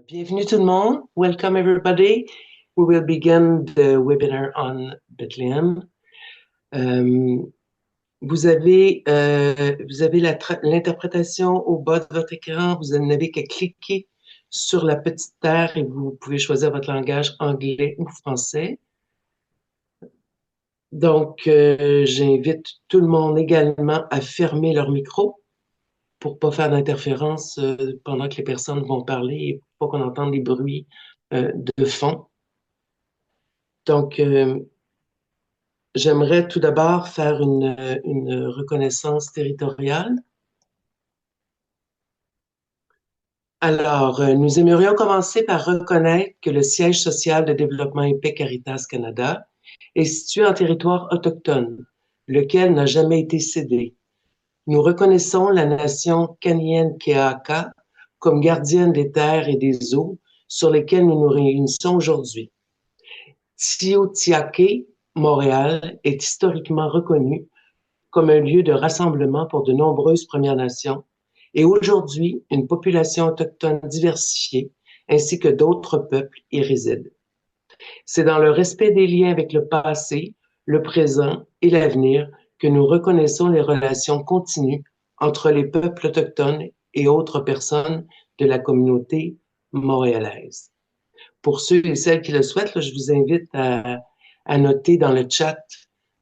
Bienvenue tout le monde. Welcome everybody. We will begin the webinar on Bethlehem. Euh, vous avez l'interprétation au bas de votre écran. Vous n'avez qu'à cliquer sur la petite terre et vous pouvez choisir votre langage anglais ou français. Donc, j'invite tout le monde également à fermer leur micro pour pas faire d'interférence pendant que les personnes vont parler et pour pas qu'on entende des bruits de fond. Donc, j'aimerais tout d'abord faire une reconnaissance territoriale. Alors, nous aimerions commencer par reconnaître que le siège social de développement et paix Caritas Canada est situé en territoire autochtone, lequel n'a jamais été cédé. Nous reconnaissons la nation Kanien'kehá:ka comme gardienne des terres et des eaux sur lesquelles nous nous réunissons aujourd'hui. Tiohtià:ke, Montréal, est historiquement reconnu comme un lieu de rassemblement pour de nombreuses Premières Nations et aujourd'hui une population autochtone diversifiée ainsi que d'autres peuples y résident. C'est dans le respect des liens avec le passé, le présent et l'avenir que nous reconnaissons les relations continues entre les peuples autochtones et autres personnes de la communauté montréalaise. Pour ceux et celles qui le souhaitent, là, je vous invite à noter dans le chat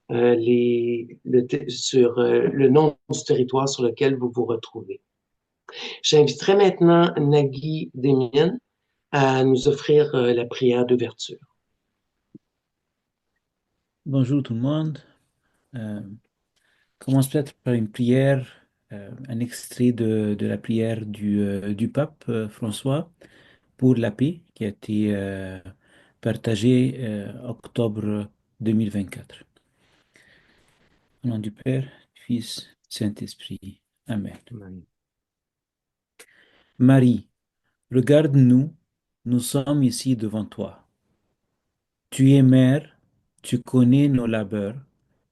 sur le nom du territoire sur lequel vous vous retrouvez. J'inviterai maintenant Nagui Desmiennes à nous offrir la prière d'ouverture. Bonjour tout le monde. Commence peut-être par une prière, un extrait de la prière du pape François pour la paix qui a été partagée octobre 2024. Au nom du Père, du Fils, Saint-Esprit. Amen. Amen. Marie, regarde-nous, nous sommes ici devant toi. Tu es mère, tu connais nos labeurs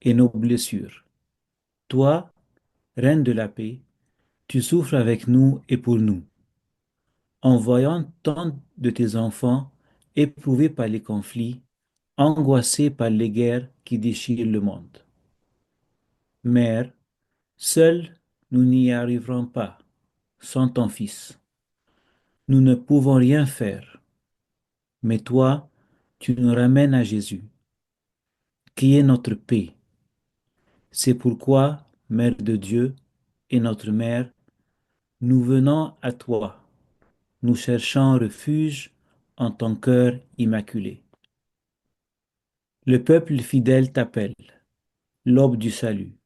et nos blessures. Toi, Reine de la paix, tu souffres avec nous et pour nous. En voyant tant de tes enfants éprouvés par les conflits, angoissés par les guerres qui déchirent le monde. Mère, seuls nous n'y arriverons pas, sans ton Fils. Nous ne pouvons rien faire, mais toi, tu nous ramènes à Jésus, qui est notre paix. C'est pourquoi, Mère de Dieu et notre Mère, nous venons à toi. Nous cherchons refuge en ton cœur immaculé. Le peuple fidèle t'appelle, l'aube du salut.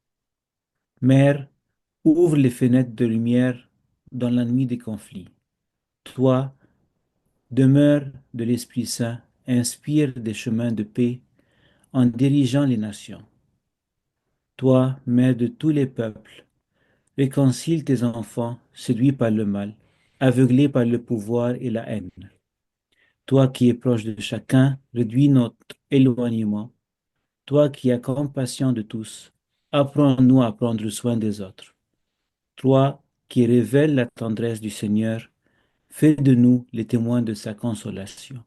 Mère, ouvre les fenêtres de lumière dans la nuit des conflits. Toi, demeure de l'Esprit Saint, inspire des chemins de paix en dirigeant les nations. Toi, Mère de tous les peuples, réconcilie tes enfants séduits par le mal, aveuglés par le pouvoir et la haine. Toi qui es proche de chacun, réduis notre éloignement. Toi qui as compassion de tous, apprends-nous à prendre soin des autres. Toi qui révèles la tendresse du Seigneur, fais de nous les témoins de sa consolation.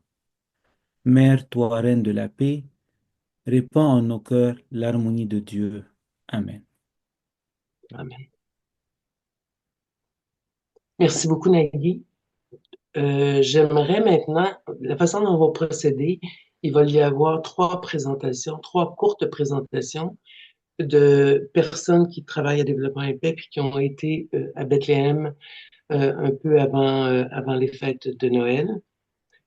Mère, toi, Reine de la paix, répands en nos cœurs l'harmonie de Dieu. Amen. Amen. Merci beaucoup, Nagui. J'aimerais maintenant, la façon dont on va procéder, il va y avoir trois courtes présentations de personnes qui travaillent à Développement et Paix puis qui ont été à Bethléem un peu avant les fêtes de Noël.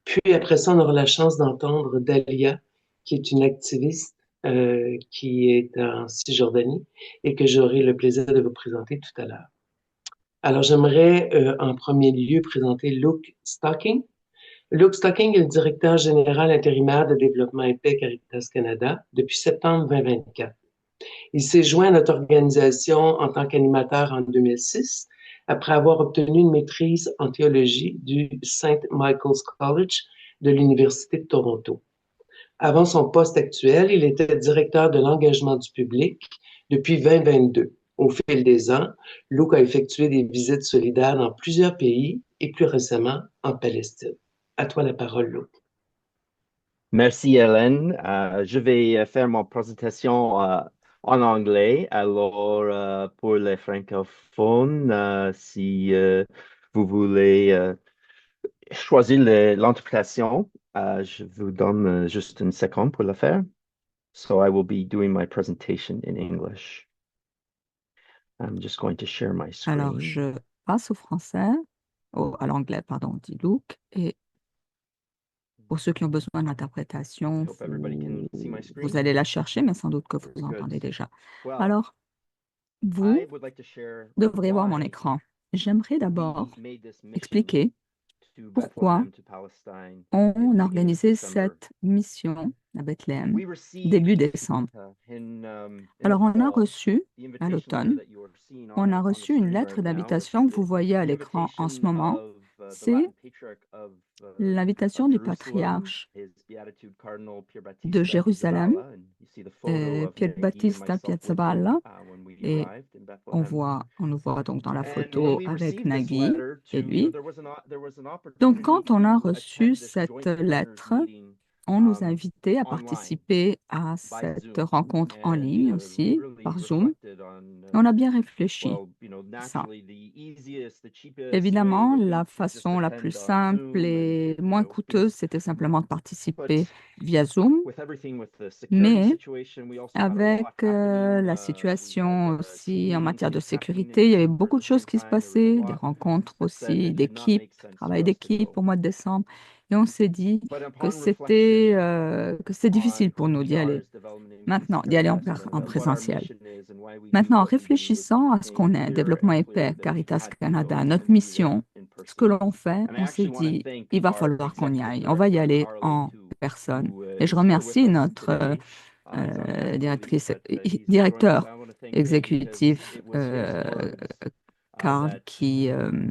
Puis après ça, on aura la chance d'entendre Dalia, qui est une activiste qui est en Cisjordanie et que j'aurai le plaisir de vous présenter tout à l'heure. Alors, j'aimerais en premier lieu présenter Luke Stocking. Luke Stocking est le directeur général intérimaire de développement et paix Caritas Canada depuis septembre 2024. Il s'est joint à notre organisation en tant qu'animateur en 2006, après avoir obtenu une maîtrise en théologie du St. Michael's College de l'Université de Toronto. Avant son poste actuel, il était directeur de l'engagement du public depuis 2022. Au fil des ans, Luke a effectué des visites solidaires dans plusieurs pays et plus récemment en Palestine. À toi la parole, Lou. Merci Hélène. Je vais faire mon présentation en anglais. Alors, pour les francophones, si vous voulez choisir l'interprétation, je vous donne juste une seconde pour le faire. So I will be doing my presentation in English. I'm just going to share my Alors, screen. je passe au français, à l'anglais, pardon, dit Luke. Et pour ceux qui ont besoin d'interprétation, Hope everybody can see my vous screen. allez la chercher, mais sans doute que vous Good. entendez déjà. Well, Alors, vous I would like to share devrez voir mon why écran. J'aimerais d'abord we made this mission expliquer to pourquoi Bethlehem, to Palestine, on at the a beginning of organisé December. cette mission à Bethléem We received début décembre. in the Alors, on a fall reçu, the à invitation letter l'automne, that you are seeing on a on the reçu une screen lettre right now. d'invitation que vous voyez à The l'écran en ce invitation moment. of the C'est Latin patriarch l'invitation of du Jerusalem, patriarche His Beatitude Cardinal Pierre de Battista Jérusalem, Pizzaballa, and you see the photo of Pier Nagy and Battista myself with him Piazzaballa. when we Et arrived in on Bethlehem. nous voit donc dans la And when photo we avec received this Nagui letter, et to lui. there was an Donc, opportunity quand on a to reçu attend this cette joint partners lettre, meeting on nous a um, invités à online participer à by cette Zoom. rencontre en And ligne we aussi, really par Zoom. reflected on On a bien réfléchi well, you know, à ça. naturally the easiest, the cheapest way Évidemment, would be la to just façon la plus attend on simple Zoom et and, moins coûteuse, c'était simplement de but participer via Zoom. with everything, with the security Mais situation, we also had a lot avec happening. la We situation had aussi team en meetings matière de happening sécurité, il y avait in beaucoup December de at the choses same qui se time. There was a passaient, des lot rencontres that said aussi it did not d'équipe, make sense for travail us to d'équipe go. au mois de décembre. Et on s'est dit But que upon c'était reflection difficile on pour nous d'y aller PR's development and maintenant, peace d'y aller Caritas and en what our présentiel. mission is and why we do Maintenant, en what we do, it réfléchissant à ce became qu'on est, clearer développement and et clearer paix, that we Caritas had to go Canada, notre and be there mission, in ce que person. l'on fait, And I on s'est actually want to dit, thank il va our falloir qu'on y executive aille, on va y director, aller Carly, en personne. who Et je is here with remercie us notre today. He's on mat leave, directrice, but he's joined us. directeur I want to thank him because exécutif, it was his words Karl, that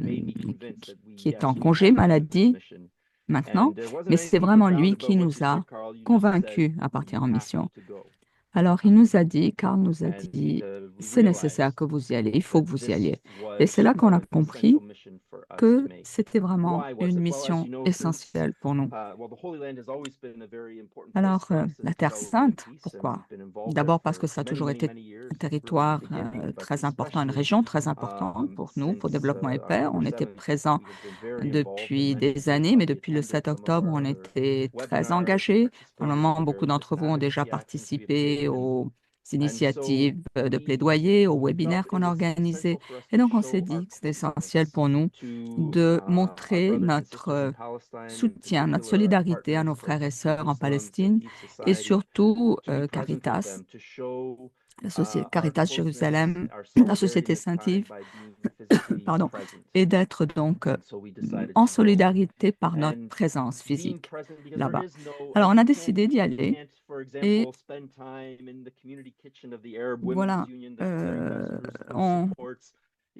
made me convinced that we, qui est yes, en we congé had to do this maladie mission. maintenant, And there wasn't mais c'est anything vraiment profound lui about qui what nous you a said, Carl. You just said convaincus à you partir en have mission. to go. Alors, il nous a dit, Karl nous a And dit, we c'est nécessaire realized que vous y allez, il faut that que vous y this alliez. was Et c'est là qu'on a an compris essential mission for us to que make. c'était vraiment Why was une it? Well, as mission you know, since essentielle pour nous. well, the Holy Land has always been a very important place Alors, for us la as Terre development and Sainte, peace, and pourquoi? we've been involved there D'abord parce que for ça a many, toujours many, été many years, un really from the territoire beginning, but très important, une especially région très importante pour nous, pour since développement et paix. October On était 7th, présents we have been very involved in depuis des registering. années, mais Probably depuis le attended 7 some of octobre, on our était très webinars, engagés. Pour le participated moment, in beaucoup various d'entre vous ont déjà advocacy actions we have participé taken. aux And so initiatives de we plaidoyer, aux felt webinaires it qu'on a was organisés. essential for us Et to donc, on s'est show our dit que c'était essentiel closeness pour nous to de our montrer brothers and notre sisters in Palestine, in soutien, notre particular our solidarité à partners nos from frères et Peace sœurs en Jerusalem, Palestine Peace et Society, surtout to be present with Caritas, them, to show la our Caritas closeness, Jérusalem, our la solidarity in Société this time Saint-Yves, by being physically pardon, present. et d'être donc And so we decided en to go. solidarité par notre And présence being physique present, because there là-bas. is no, Alors, on a you décidé d'y aller for et example, spend time in the community kitchen of the Arab Women's voilà, Union that Caritas Jerusalem on supports.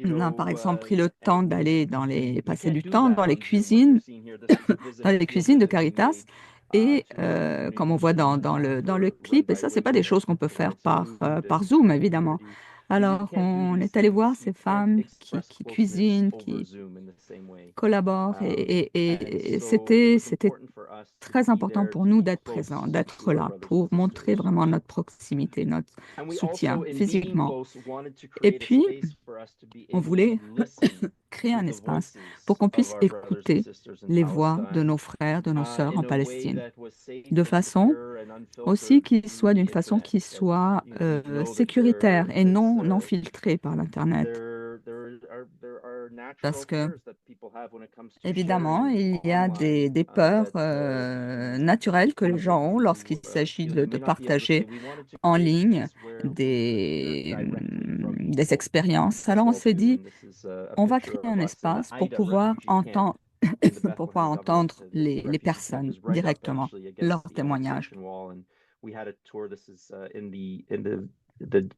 on a par exemple pris le temps And d'aller we passer can't du do temps that dans les on Zoom. What you're cuisines, seeing here, this is a visit, dans a les field cuisines de visit we Caritas. made Et to one of the community comme on voit kitchens dans le run clip, et by ça, c'est pas des women choses qu'on peut who faire provide some food par to Zoom, the évidemment. community. So you Alors, can't do on these est allé things. voir You ces can't femmes express qui closeness cuisinent, over qui Zoom in the same way. collaborent, And et so it was c'était important for us to très be important there, pour to nous be d'être présents, close d'être to our là brothers and pour montrer sisters. vraiment notre proximité, notre And we soutien also, in being physiquement. close, wanted to Et create a puis, space for us to be on able voulait to listen créer to un the espace voices pour qu'on of puisse our brothers and écouter sisters in les voix de Palestine nos frères, de nos sœurs en in a way Palestine, that was safe de and façon secure and aussi unfiltered qu'il through soit the d'une façon internet. qui As soit we know that sécuritaire et there is non filtré par l'Internet. there are Parce natural que, fears that people have when it comes to évidemment, sharing il y a online des peurs that naturelles que les gens ont lorsqu'il you s'agit feel you de may not be able to say. partager We wanted to en create a ligne space where we could hear directly from des people expériences. as Alors, on well s'est too. dit, And this is a on va picture créer of un us in the espace pour Aida pouvoir refugee camp entendre, in the pour pouvoir Bethlehem entendre Governorate. This les refugee camp personnes is right up directement, actually against leurs the témoignages. annexation wall, and we had a tour. This is in the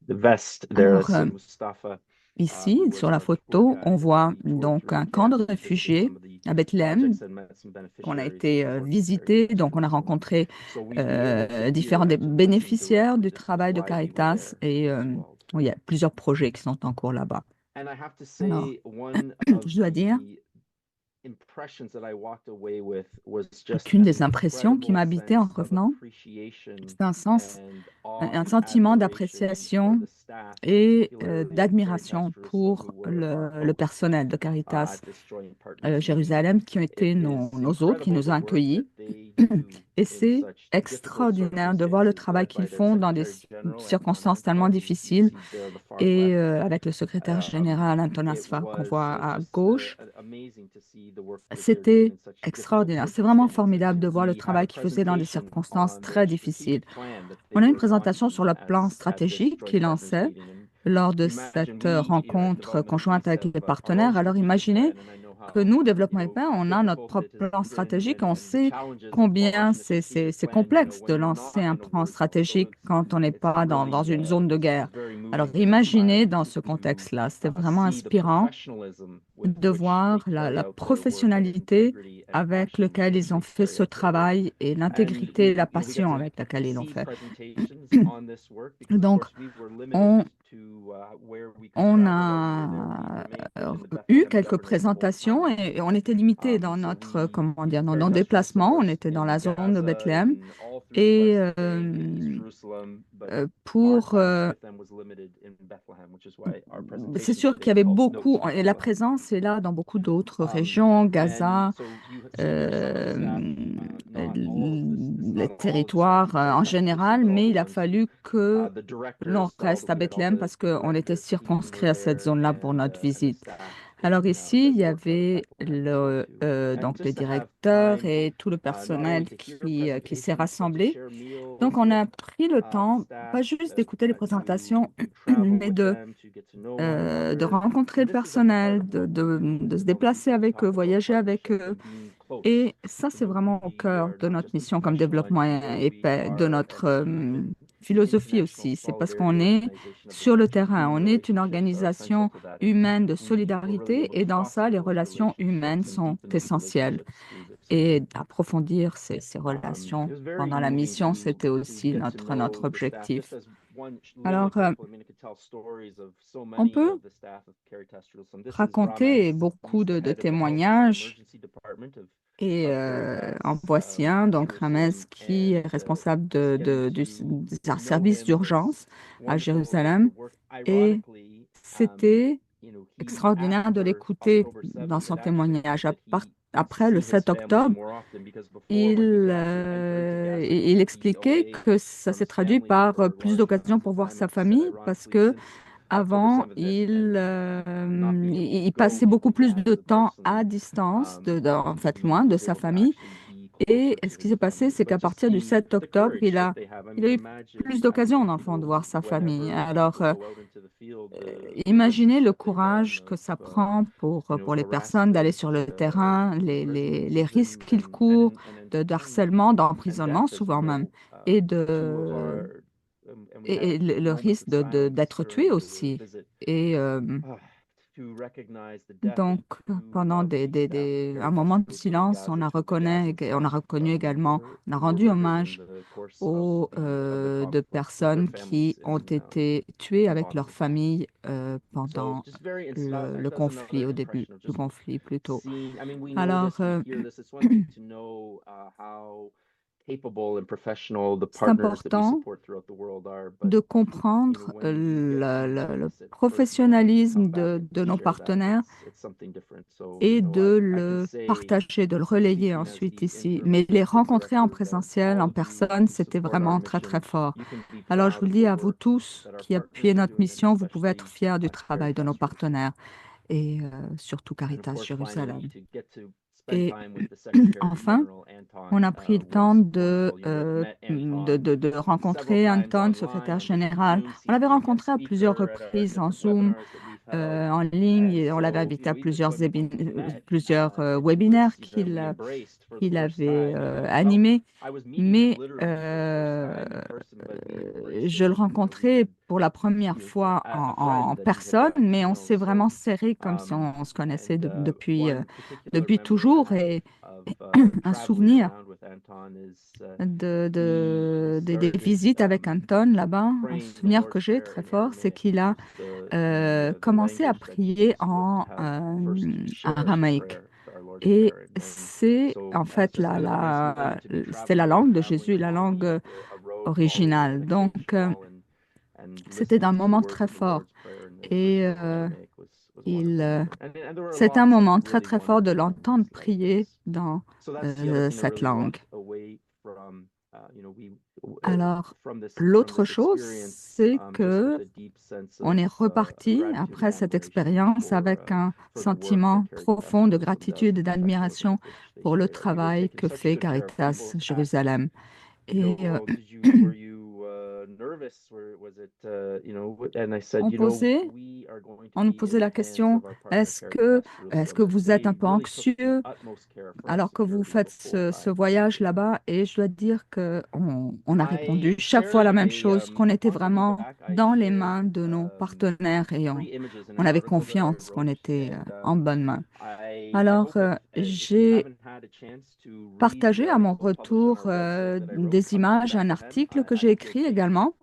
vest there. Alors, That's Mustafa, ici, who was sur la our tour photo, on guide as voit we toured donc through un the camp de camps and visited réfugiés some of the à Bethléem projects and met some qu'on a beneficiaries été of work that visité. Caritas Donc, on a Jerusalem. rencontré So we've been able to be différents there to listen bénéficiaires directly. du This was travail de why we were Caritas there et as well. il y a plusieurs projets qui sont en cours là-bas. And I have to Alors, say, one of je dois dire qu'une des impressions qui m'a habité en revenant, c'est un sentiment d'appréciation et d'admiration pour le personnel de Caritas Jérusalem qui ont été nos hôtes, qui nous ont accueillis. Et c'est extraordinaire de voir le travail qu'ils font dans des circonstances tellement difficiles. Et avec le secrétaire général Anton Asfar qu'on voit à gauche, c'était extraordinaire. C'est vraiment formidable de voir le travail qu'ils faisaient dans des circonstances très difficiles. On a une présentation sur le plan stratégique qu'ils lançaient lors de cette rencontre conjointe avec les partenaires. Alors imaginez que nous, Développement et Paix, on a notre propre plan stratégique. On sait combien c'est complexe de lancer un plan stratégique quand on n'est pas dans une zone de guerre. Alors imaginez dans ce contexte-là, c'était vraiment inspirant de voir la professionnalité avec laquelle ils ont fait ce travail et l'intégrité et la passion avec laquelle ils l'ont fait. Donc, on a eu quelques présentations et on était limité dans notre, comment dire, dans nos déplacements. On était dans la zone de Bethléem et c'est sûr qu'il y avait beaucoup, et la présence est là dans beaucoup d'autres régions, Gaza, les territoires en général, mais il a fallu que l'on reste à Bethléem parce qu'on était circonscrit à cette zone-là pour notre visite. Alors ici, il y avait donc les directeurs et tout le personnel qui s'est rassemblé. Donc, on a pris le temps, pas juste d'écouter les présentations, mais de rencontrer le personnel, de se déplacer avec eux, voyager avec eux. Et ça, c'est vraiment au cœur de notre mission comme développement et paix, de notre philosophie aussi. C'est parce qu'on est sur le terrain, on est une organisation humaine de solidarité et dans ça, les relations humaines sont essentielles. Et approfondir ces relations pendant la mission, c'était aussi notre objectif. Alors, on peut raconter beaucoup de témoignages et en voici un, donc Rames, qui est responsable du service d'urgence à Jérusalem. Et c'était extraordinaire de l'écouter dans son témoignage. Après le 7 octobre, il expliquait que ça s'est traduit par plus d'occasions pour voir sa famille parce que avant, il passait beaucoup plus de temps à distance, en fait loin de sa famille. Et ce qui s'est passé, c'est qu'à partir du 7 octobre, il a eu plus d'occasions, dans le fond, de voir sa famille. Alors, imaginez le courage que ça prend pour les personnes d'aller sur le terrain, les risques qu'ils courent de harcèlement, d'emprisonnement, souvent même, et le risque d'être tué aussi. Et donc, pendant un moment de silence, on a reconnu également, on a rendu hommage aux de personnes qui ont été tuées avec leur famille pendant le conflit, au début du conflit plutôt. Alors, c'est important de comprendre le professionnalisme de nos partenaires et de le partager, de le relayer ensuite ici. Mais les rencontrer en présentiel, en personne, c'était vraiment très, très fort. Alors, je vous le dis à vous tous qui appuyez notre mission, vous pouvez être fiers du travail de nos partenaires et surtout Caritas Jérusalem. Et enfin, on a pris le temps de rencontrer Anton, secrétaire général. On l'avait rencontré à plusieurs reprises en Zoom, en ligne, et on l'avait invité à plusieurs webinaires qu'il avait animés. Mais je le rencontrais pour la première fois en personne, mais on s'est vraiment serré comme si on se connaissait depuis toujours. Et un souvenir des visites avec Anton là-bas, un souvenir que j'ai très fort, c'est qu'il a commencé à prier en aramaïque. Et c'est en fait c'était la langue de Jésus, la langue originale. Donc, c'était un moment très fort. Et c'est un moment très, très fort de l'entendre prier dans cette langue. Alors, l'autre chose, c'est que on est reparti après cette expérience avec un sentiment profond de gratitude et d'admiration pour le travail que fait Caritas Jérusalem. Et on nous posait la question, est-ce que vous êtes un peu anxieux alors que vous faites ce voyage là-bas? Et je dois dire qu'on a répondu chaque fois la même chose, qu'on était vraiment dans les mains de nos partenaires et on avait confiance qu'on était en bonne main. Alors, j'ai partagé à mon retour des images, un article que j'ai écrit également.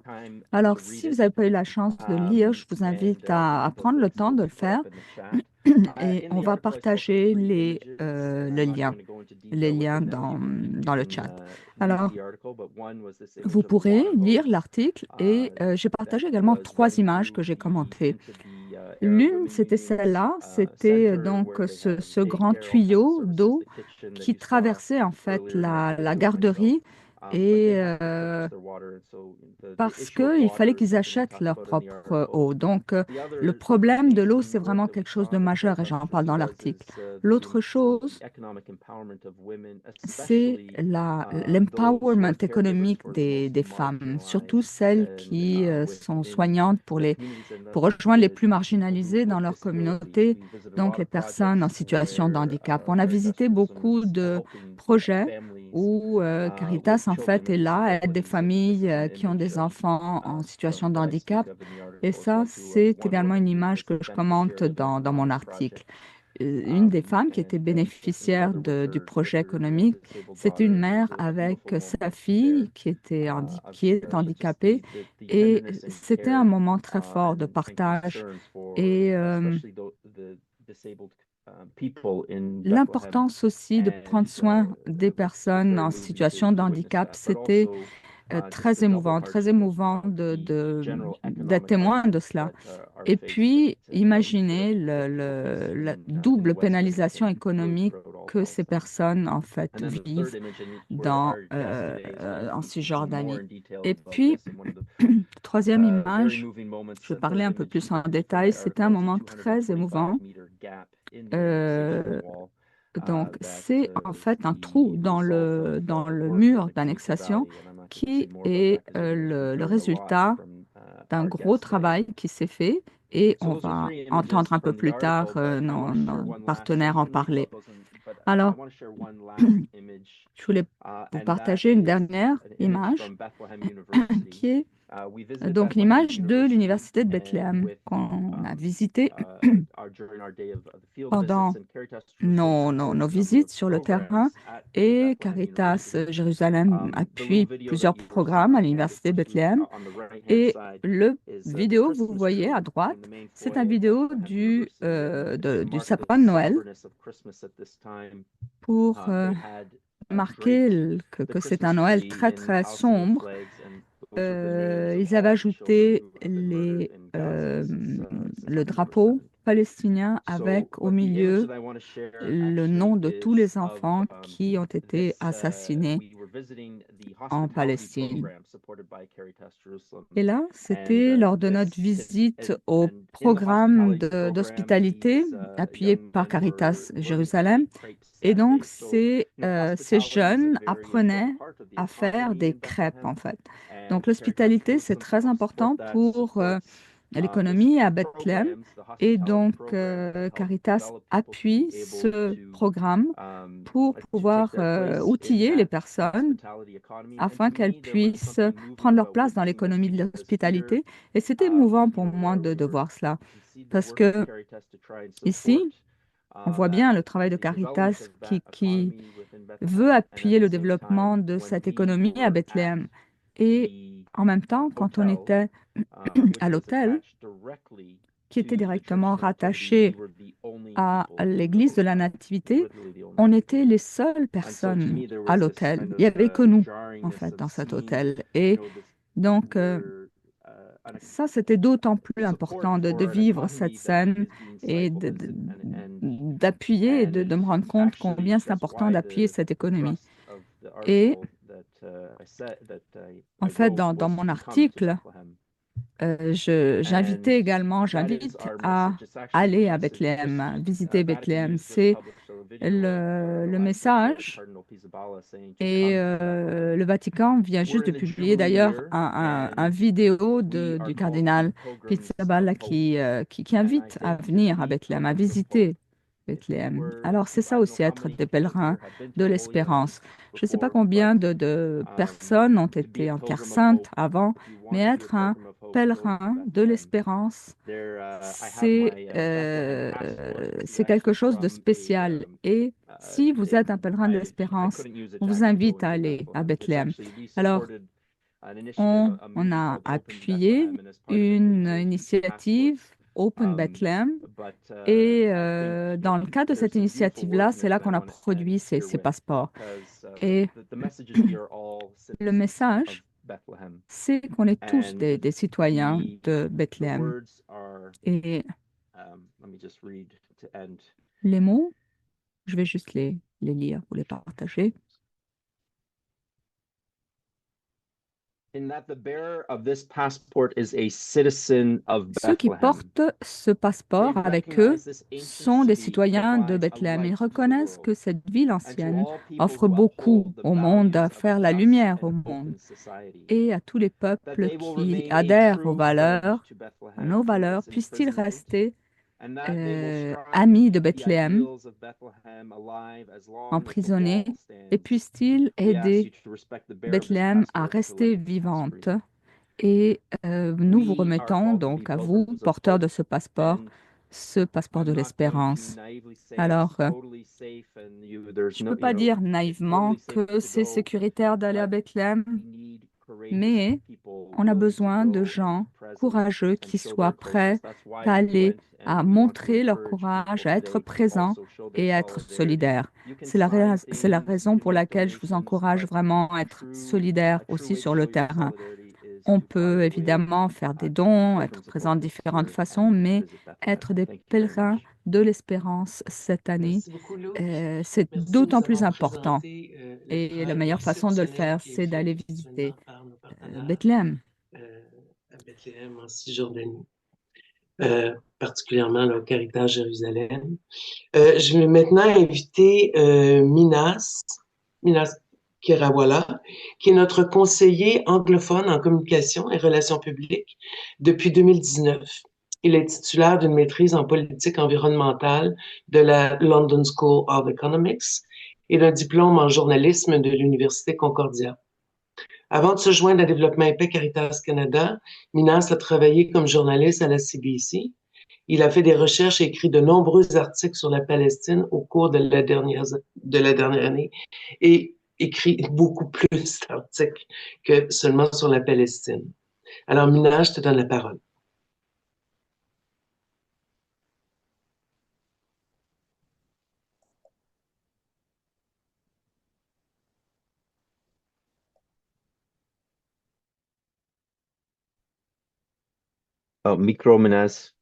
Alors, si vous n'avez pas eu la chance de le lire, je vous invite à prendre le temps de le faire et on va partager les liens dans le chat. Alors, vous pourrez lire l'article et j'ai partagé également 3 images que j'ai commentées. L'une, c'était celle-là, c'était donc ce grand tuyau d'eau qui traversait en fait la garderie et parce qu'il fallait qu'ils achètent leur propre eau. Donc, le problème de l'eau, c'est vraiment quelque chose de majeur et j'en parle dans l'article. L'autre chose, c'est l'empowerment économique des femmes, surtout celles qui sont soignantes pour rejoindre les plus marginalisés dans leur communauté, donc les personnes en situation de handicap. On a visité beaucoup de projets où Caritas, en fait, est là, aide des familles qui ont des enfants en situation de handicap. Et ça, c'est également une image que je commente dans mon article. Une des femmes qui était bénéficiaire du projet économique, c'était une mère avec sa fille qui est handicapée et c'était un moment très fort de partage et l'importance aussi de prendre soin des personnes en situation de handicap, c'était très émouvant d'être témoin de cela. Et puis, imaginez la double pénalisation économique que ces personnes, en fait, vivent en Cisjordanie. Et puis, troisième image, je vais parler un peu plus en détail, c'était un moment très émouvant. Euh, donc, c'est en fait un trou dans le mur d'annexation qui est le résultat d'un gros travail qui s'est fait et on va entendre un peu plus tard nos partenaires en parler. Alors, je voulais vous partager une dernière image qui est donc l'image de l'Université de Bethléem qu'on a visitée pendant nos visites sur le terrain et Caritas Jérusalem appuie plusieurs programmes à l'Université de Bethléem. Et le vidéo que vous voyez à droite, c'est un vidéo du sapin de Noël pour marquer que c'est un Noël très, très sombre. Ils avaient ajouté le drapeau palestinien avec au milieu le nom de tous les enfants qui ont été assassinés en Palestine. Et là, c'était lors de notre visite au programme d'hospitalité appuyé par Caritas Jérusalem. Et donc, ces jeunes apprenaient à faire des crêpes, en fait. Donc, l'hospitalité, c'est très important pour l'économie à Bethléem. Et donc, Caritas appuie ce programme pour pouvoir outiller les personnes afin qu'elles puissent prendre leur place dans l'économie de l'hospitalité. Et c'était émouvant pour moi de voir cela. Parce que ici, on voit bien le travail de Caritas qui veut appuyer le développement de cette économie à Bethléem. Et en même temps, quand on était à l'hôtel, qui était directement rattaché à l'église de la Nativité, on était les seules personnes à l'hôtel. Il n'y avait que nous, en fait, dans cet hôtel. Et donc, ça, c'était d'autant plus important de vivre cette scène et d'appuyer, de me rendre compte combien c'est important d'appuyer cette économie. Et en fait, dans mon article, j'invite à aller à Bethléem, à visiter Bethléem. C'est le message. Et le Vatican vient juste de publier d'ailleurs un vidéo du cardinal Pizzaballa qui invite à venir à Bethléem, à visiter Bethléem. Alors c'est ça aussi être des pèlerins de l'espérance. Je ne sais pas combien de personnes ont été en Terre Sainte avant, mais être un pèlerin de l'espérance, c'est quelque chose de spécial. Et si vous êtes un pèlerin de l'espérance, on vous invite à aller à Bethléem. Alors, on a appuyé une initiative Open Bethlehem. Et dans le cadre de cette initiative-là, c'est là qu'on a produit ces passeports. Et le message, c'est qu'on est tous des citoyens de Bethléem. Et les mots, je vais juste les lire ou les partager. Ceux qui portent ce passeport avec eux sont des citoyens de Bethléem. Ils reconnaissent que cette ville ancienne offre beaucoup au monde, à faire la lumière au monde et à tous les peuples qui adhèrent aux valeurs, à nos valeurs, puissent-ils rester amis de Bethléem, emprisonnés, et puissent-ils aider Bethléem à rester vivante. Et nous vous remettons donc à vous, porteurs de ce passeport de l'espérance. Alors, je ne peux pas dire naïvement que c'est sécuritaire d'aller à Bethléem, mais on a besoin de gens courageux qui soient prêts à aller, à montrer leur courage, à être présents et à être solidaires. C'est la raison pour laquelle je vous encourage vraiment à être solidaires aussi sur le terrain. On peut évidemment faire des dons, être présent de différentes façons, mais être des pèlerins de l'espérance cette année, Merci beaucoup, Lou. c'est Merci de d'autant nous plus avoir important. présenté le Et la travail meilleure façon de le exceptionnel faire, qui est c'est fait d'aller actuellement visiter par nos partenaires Bethléem. à Bethléem en Cisjordanie, particulièrement le Caritas Jérusalem. Je vais maintenant inviter Minas Kirawala, qui est notre conseiller anglophone en communication et relations publiques depuis 2019. Il est titulaire d'une maîtrise en politique environnementale de la London School of Economics et d'un diplôme en journalisme de l'Université Concordia. Avant de se joindre à Développement Épais Caritas Canada, Minas a travaillé comme journaliste à la CBC. Il a fait des recherches et écrit de nombreux articles sur la Palestine au cours de la dernière année et écrit beaucoup plus d'articles que seulement sur la Palestine. Alors, Mina, je te donne la parole. Oh, micro, Menace.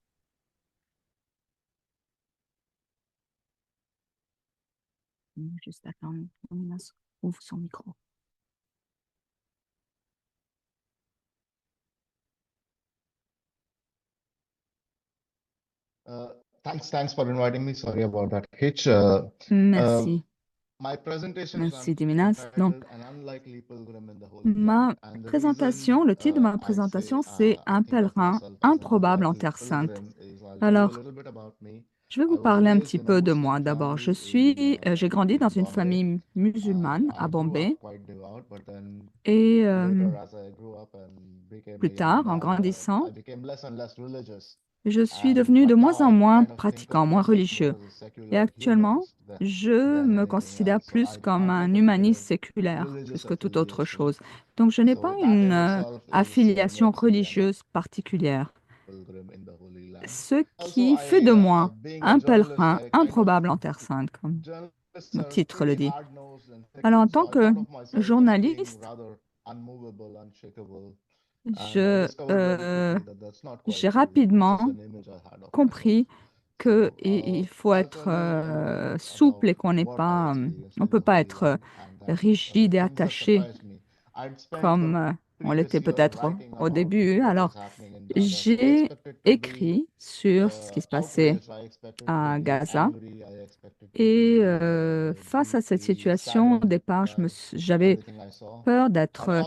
Juste attendre, Minas ouvre son micro. Thanks for inviting me. Sorry about that hitch. Merci. My presentation is Merci, Minas. Donc, entitled An Unlikely Pilgrim in the Holy ma Land. And the présentation, reason le titre de ma I say présentation, I c'est Un think of pèlerin myself as an improbable en unlikely Terre Sainte. pilgrim is I'll tell you a Alors, little bit about me. je vais vous I was parler un raised petit in a peu de Muslim moi d'abord. family J'ai grandi dans une Bombay. famille musulmane à I grew Bombay up quite devout, but then et later, as I grew up and became a plus young tard, en man, grandissant, I became less and less religious. je suis And devenu de but now moins en I moins kind of think pratiquant, of moins myself more religieux. as a Et secular actuellement, humanist je than me anything considère else. So plus comme I un never humaniste shared séculaire, religious plus que toute autre affiliation. chose. Donc, je n'ai So pas that une in itself is affiliation what makes me an religieuse particulière. pilgrim in the Holy Land. ce qui fait de moi un pèlerin improbable en Terre Sainte, comme le titre le dit. Alors, en tant que journaliste, j'ai rapidement compris qu'il faut être souple et on peut pas être rigide et attaché comme on l'était peut-être au début. Alors, j'ai écrit sur ce qui se passait à Gaza et face à cette situation, au départ, j'avais peur d'être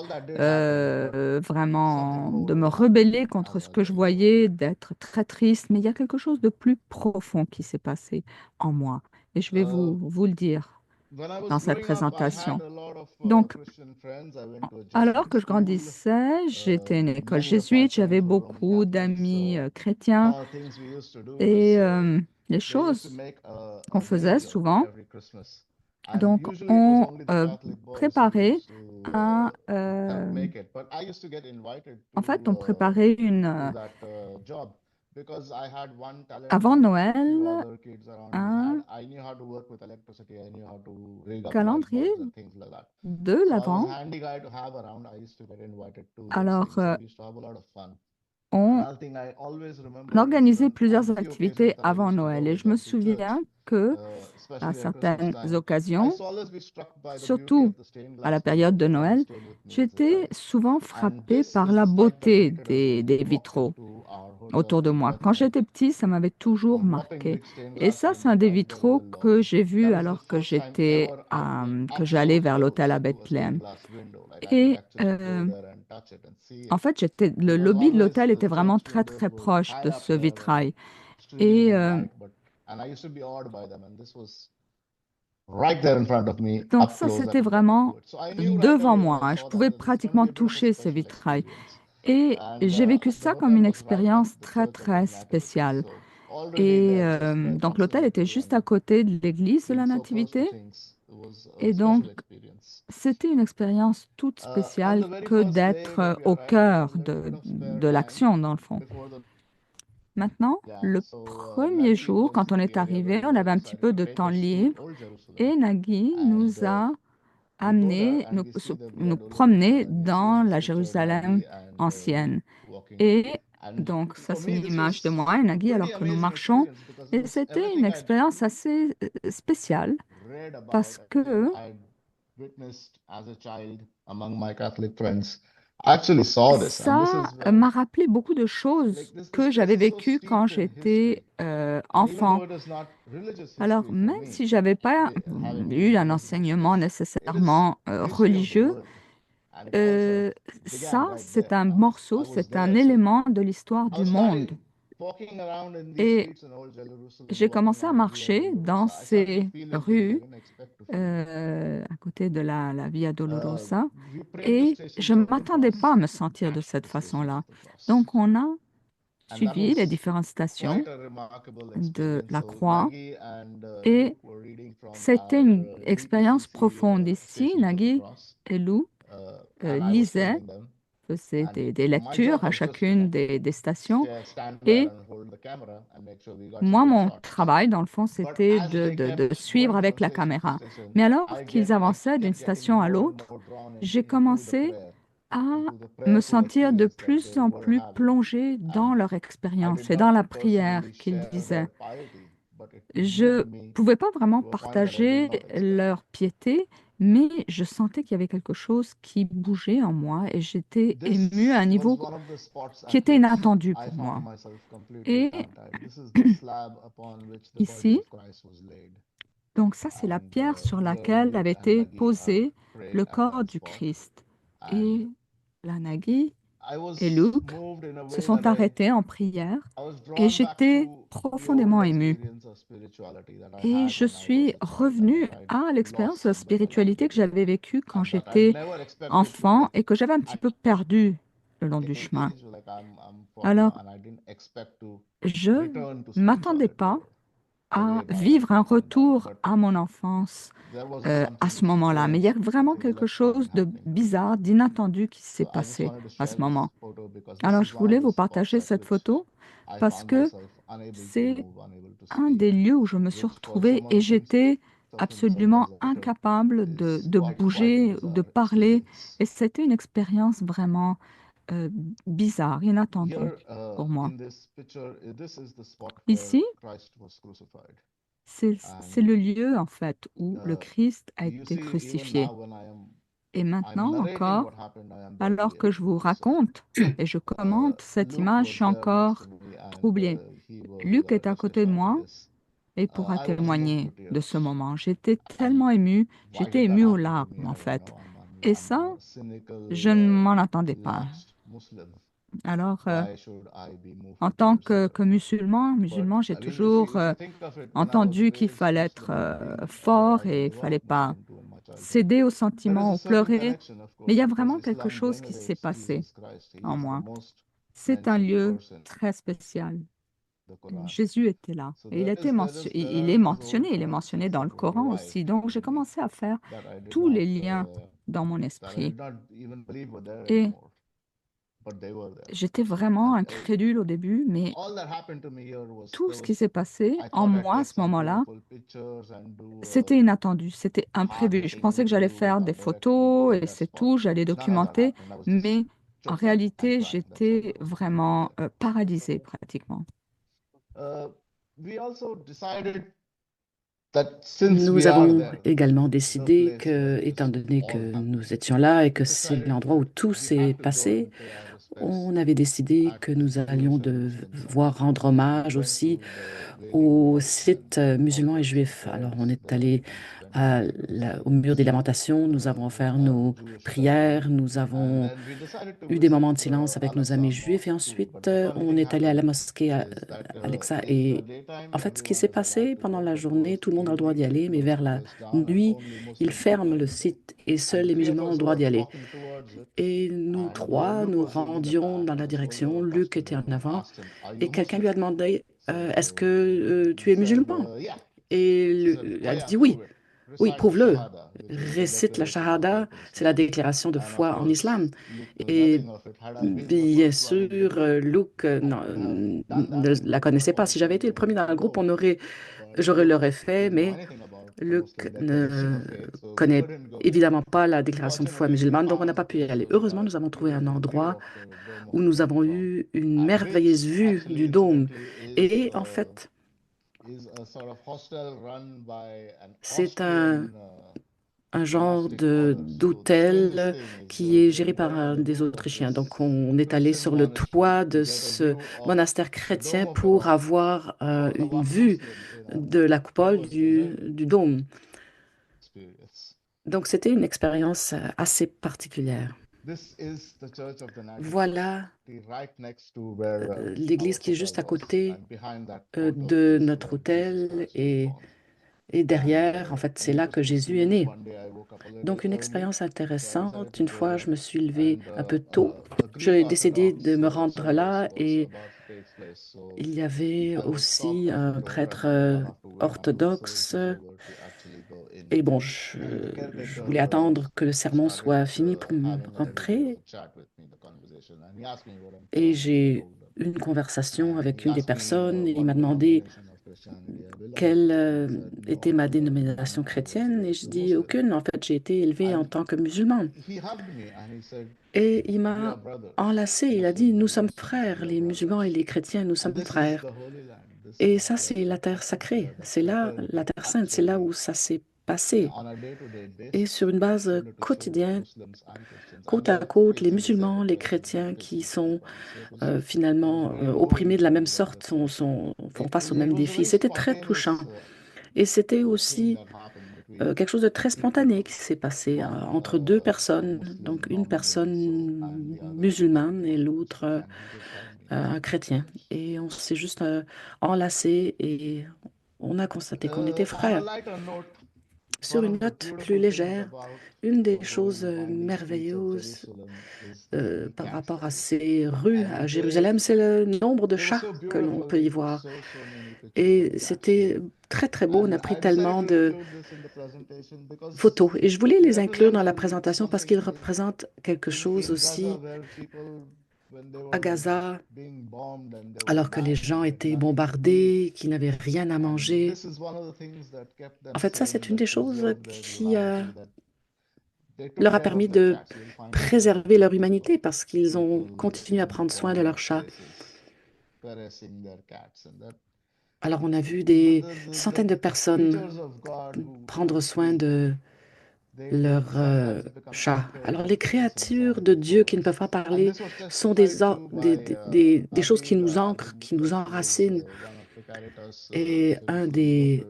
vraiment, de me rebeller contre ce que je voyais, d'être très triste, mais il y a quelque chose de plus profond qui s'est passé en moi. Et je vais vous le dire dans cette présentation. Donc, alors que je grandissais, j'étais à une école jésuite, j'avais beaucoup d'amis chrétiens et les choses qu'on faisait souvent, donc on préparait un, en fait, on préparait avant Noël, un calendrier de l'Avent. Alors, on organisait plusieurs activités avant Noël et je me souviens que à certaines occasions, surtout à la période de Noël, j'étais souvent frappée par la beauté des vitraux autour de moi. Quand j'étais petit, ça m'avait toujours marqué. Et ça, c'est un des vitraux que j'ai vu alors que que j'allais vers l'hôtel à Bethléem. Et en fait, le lobby de l'hôtel était vraiment très, très proche de ce vitrail. Et donc ça, c'était vraiment devant moi, hein. Je pouvais pratiquement toucher ce vitrail. Et j'ai vécu ça comme une expérience très, très spéciale. Et donc l'hôtel était juste à côté de l'église de la Nativité. Et donc, c'était une expérience toute spéciale que d'être au cœur de l'action, dans le fond. Maintenant, le premier jour, quand on est arrivé, on avait un petit peu de temps libre et Nagui nous a amenés, nous promener dans la Jérusalem ancienne. Et donc, ça, c'est une image de moi et Nagui alors que nous marchons. Et c'était une expérience assez spéciale parce que ça m'a rappelé beaucoup de choses que j'avais vécues quand j'étais enfant. Alors, même si j'avais pas eu un enseignement nécessairement religieux, ça, c'est un morceau, c'est un élément de l'histoire du monde. Et j'ai commencé à marcher dans ces rues à côté de la Via Dolorosa et je ne m'attendais pas à me sentir de cette façon-là. Donc, on a suivi les différentes stations de la croix et c'était une expérience profonde. Ici, Nagui et Lou lisaient, faisaient des lectures à chacune des stations et moi, mon travail, dans le fond, c'était de suivre avec la caméra. Mais alors qu'ils avançaient d'une station à l'autre, j'ai commencé à me sentir de plus en plus plongée dans leur expérience et dans la prière qu'ils disaient. Je ne pouvais pas vraiment partager leur piété, mais je sentais qu'il y avait quelque chose qui bougeait en moi et j'étais émue à un niveau qui était inattendu pour moi. Et ici, donc ça, c'est la pierre sur laquelle avait été posé le corps du Christ. Et la Nagui et Luc se sont arrêtés en prière et j'étais profondément émue. Et je suis revenue à l'expérience de la spiritualité que j'avais vécue quand j'étais enfant et que j'avais un petit peu perdue le long du chemin. Alors, je ne m'attendais pas à vivre un retour à mon enfance à ce moment-là. Mais il y a vraiment quelque chose de bizarre, d'inattendu qui s'est passé à ce moment. Alors, je voulais vous partager cette photo parce que c'est un des lieux où je me suis retrouvée et j'étais absolument incapable de bouger ou de parler. Et c'était une expérience vraiment euh, bizarre, inattendue pour moi. Ici, c'est le lieu en fait où le Christ a été crucifié. Et maintenant encore, alors que je vous raconte et je commente cette image, je suis encore troublée. Luc est à côté de moi et pourra témoigner de ce moment. J'étais tellement émue, j'étais émue aux larmes en fait. Et ça, je ne m'en attendais pas. Alors, en tant que musulman, j'ai toujours entendu qu'il fallait être fort et il fallait pas céder aux sentiments ou pleurer. Mais il y a vraiment quelque chose qui s'est passé en moi. C'est un lieu très spécial. Jésus était là et il est mentionné dans le Coran aussi. Donc j'ai commencé à faire tous les liens dans mon esprit et j'étais vraiment incrédule au début, mais tout ce qui s'est passé en moi à ce moment-là, c'était inattendu, c'était imprévu. Je pensais que j'allais faire des photos et c'est tout, j'allais documenter, mais en réalité, j'étais vraiment paralysée pratiquement. Nous avons également décidé que, étant donné que nous étions là et que c'est l'endroit où tout s'est passé, on avait décidé que nous allions devoir rendre hommage aussi aux sites musulmans et juifs. Alors, on est allé au mur des lamentations, nous avons offert nos prières, nous avons eu des moments de silence avec nos amis juifs et ensuite on est allé à la mosquée à Alexa. Et en fait, ce qui s'est passé pendant la journée, tout le monde a le droit d'y aller, mais vers la nuit, ils ferment le site et seuls les musulmans ont le droit d'y aller. Et nous trois, nous rendions dans la direction. Luc était en avant et quelqu'un lui a demandé, est-ce que tu es musulman? Et il a dit oui. Oui, prouve-le. Récite la shahada, c'est la déclaration de foi en islam. Et bien sûr, Luke ne la connaissait pas. Si j'avais été le premier dans le groupe, j'aurais l'aurais fait, mais Luke ne connaît évidemment pas la déclaration de foi musulmane, donc on n'a pas pu y aller. Heureusement, nous avons trouvé un endroit où nous avons eu une merveilleuse vue du dôme. Et en fait, c'est un genre d'hôtel qui est géré par des Autrichiens. Donc, on est allé sur le toit de ce monastère chrétien pour avoir une vue de la coupole du dôme. Donc, c'était une expérience assez particulière. Voilà l'église qui est juste à côté de notre hôtel et derrière, en fait, c'est là que Jésus est né. Donc, une expérience intéressante. Une fois, je me suis levée un peu tôt. J'ai décidé de me rendre là et il y avait aussi un prêtre orthodoxe. Et bon, je voulais attendre que le sermon soit fini pour rentrer. Et j'ai eu une conversation avec une des personnes et il m'a demandé quelle était ma dénomination chrétienne et je dis aucune. En fait, j'ai été élevée en tant que musulman. Et il m'a enlacé. Il a dit, nous sommes frères, les musulmans et les chrétiens, nous sommes frères. Et ça, c'est la terre sacrée. C'est là, la terre sainte, c'est là où ça s'est passé. Et sur une base quotidienne, côte à côte, les musulmans, les chrétiens qui sont finalement opprimés de la même sorte font face aux mêmes défis. C'était très touchant. Et c'était aussi quelque chose de très spontané qui s'est passé entre deux personnes, donc une personne musulmane et l'autre un chrétien. Et on s'est juste enlacés et on a constaté qu'on était frères. Sur une note plus légère, une des choses merveilleuses par rapport à ces rues à Jérusalem, c'est le nombre de chats que l'on peut y voir. Et c'était très, très beau. On a pris tellement de photos. Et je voulais les inclure dans la présentation parce qu'ils représentent quelque chose aussi à Gaza, alors que les gens étaient bombardés, qu'ils n'avaient rien à manger. En fait, ça, c'est une des choses qui leur a permis de préserver leur humanité parce qu'ils ont continué à prendre soin de leurs chats. Alors, on a vu des centaines de personnes prendre soin de leurs chats. Alors, les créatures de Dieu qui ne peuvent pas parler sont des choses qui nous ancrent, qui nous enracinent. Et un des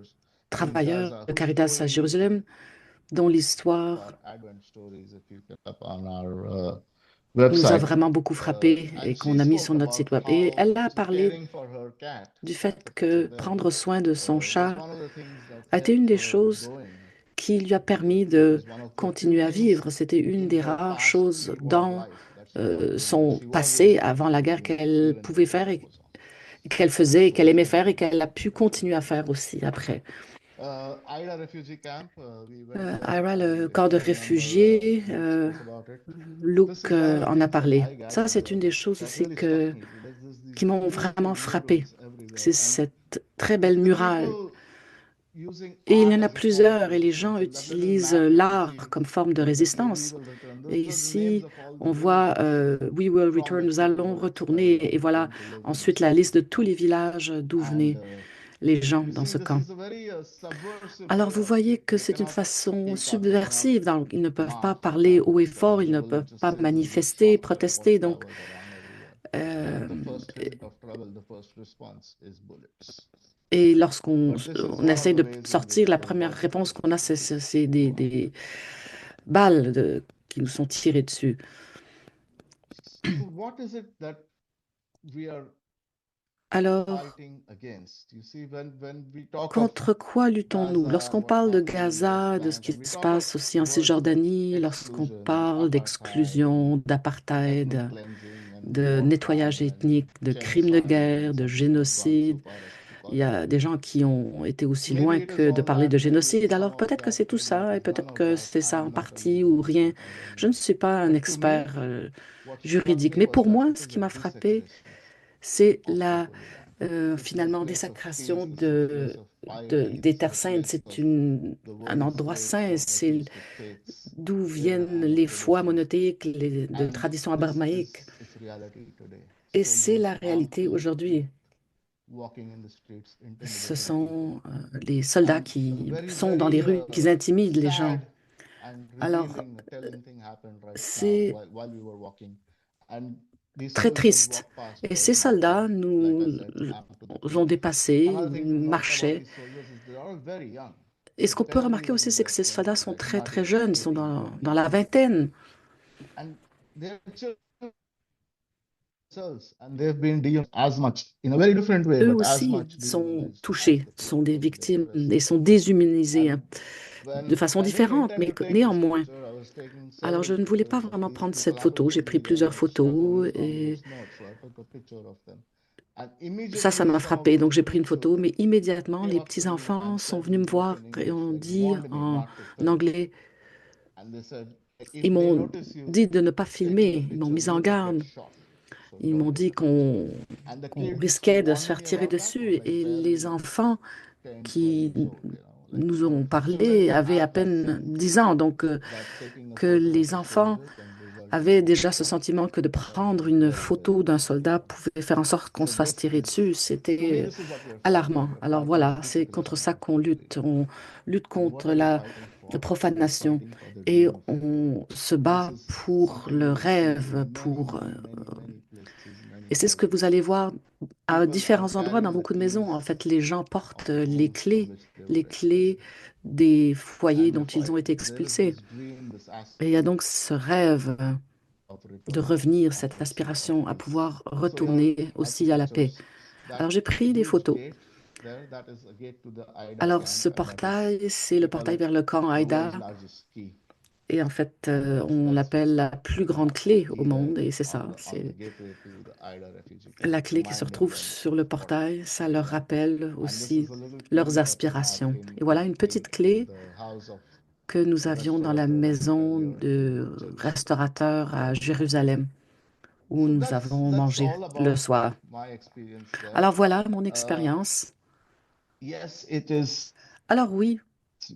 travailleurs de Caritas à Jérusalem, dont l'histoire nous a vraiment beaucoup frappé et qu'on a mis sur notre site web. Et elle a parlé du fait que prendre soin de son chat a été une des choses qui lui a permis de continuer à vivre. C'était une des rares choses dans son passé, avant la guerre, qu'elle pouvait faire et qu'elle faisait et qu'elle aimait faire et qu'elle a pu continuer à faire aussi après. Ira, le camp de réfugiés, Luke en a parlé. Ça, c'est une des choses aussi qui m'ont vraiment frappé. C'est cette très belle murale. Et il y en a plusieurs et les gens utilisent l'art comme forme de résistance. Et ici, on voit We will return, nous allons retourner. Et voilà ensuite la liste de tous les villages d'où venaient les gens dans ce camp. Alors, vous voyez que c'est une façon subversive. Donc, ils ne peuvent pas parler haut et fort, ils ne peuvent pas manifester, protester. Donc, et lorsqu'on essaie de sortir, la première réponse qu'on a, c'est des balles qui nous sont tirées dessus. Alors, contre quoi luttons-nous? Lorsqu'on parle de Gaza, de ce qui se passe aussi en Cisjordanie, lorsqu'on parle d'exclusion, d'apartheid, de nettoyage ethnique, de crimes de guerre, de génocide, il y a des gens qui ont été aussi loin que de parler de génocide. Alors peut-être que c'est tout ça, et peut-être que c'est ça en partie ou rien. Je ne suis pas un expert juridique, mais pour moi, ce qui m'a frappé, c'est la finalement déssacration des terres saintes. C'est un endroit saint, c'est d'où viennent les foi monothéiques, de traditions abrahamiques. Et c'est la réalité aujourd'hui. Ce sont les soldats qui sont dans les rues, qui intimident les gens. Alors, c'est très triste. Et ces soldats nous ont dépassés, ils marchaient. Et ce qu'on peut remarquer aussi, c'est que ces soldats sont très, très jeunes, ils sont dans la vingtaine. Eux aussi sont touchés, sont des victimes et sont déshumanisés de façon différente, mais néanmoins. Alors, je ne voulais pas vraiment prendre cette photo. J'ai pris plusieurs photos et ça m'a frappé. Donc, j'ai pris une photo, mais immédiatement, les petits-enfants sont venus me voir et ont dit en anglais, ils m'ont dit de ne pas filmer, ils m'ont mis en garde. Ils m'ont dit qu'on risquait de se faire tirer dessus et les enfants qui nous ont parlé avaient à peine 10 ans. Donc, que les enfants avaient déjà ce sentiment que de prendre une photo d'un soldat pouvait faire en sorte qu'on se fasse tirer dessus, c'était alarmant. Alors voilà, c'est contre ça qu'on lutte. On lutte contre la profanation et on se bat pour le rêve, et c'est ce que vous allez voir à différents endroits dans beaucoup de maisons. En fait, les gens portent les clés des foyers dont ils ont été expulsés. Et il y a donc ce rêve de revenir, cette aspiration à pouvoir retourner aussi à la paix. Alors, j'ai pris des photos there. That is a gate to the Aida Alors, camp, ce and that is, portail, c'est le we call portail it vers le camp the world's Haïda. largest key. Et en fait, And on that's l'appelle la plus grande clé au key there monde. Et c'est on ça, on the c'est gateway to the Aida refugee camp, la clé qui se reminding retrouve them sur of le what portail. Ça they leur are. rappelle And this aussi is a little leurs key that we have aspirations. Et voilà une in petite clé the house of que nous a avions dans la restaurateur maison here in de Jerusalem. restaurateur à Jérusalem, où So nous avons that's mangé all le about soir. my experience there. Alors voilà mon Uh, expérience. yes, it is. Alors oui,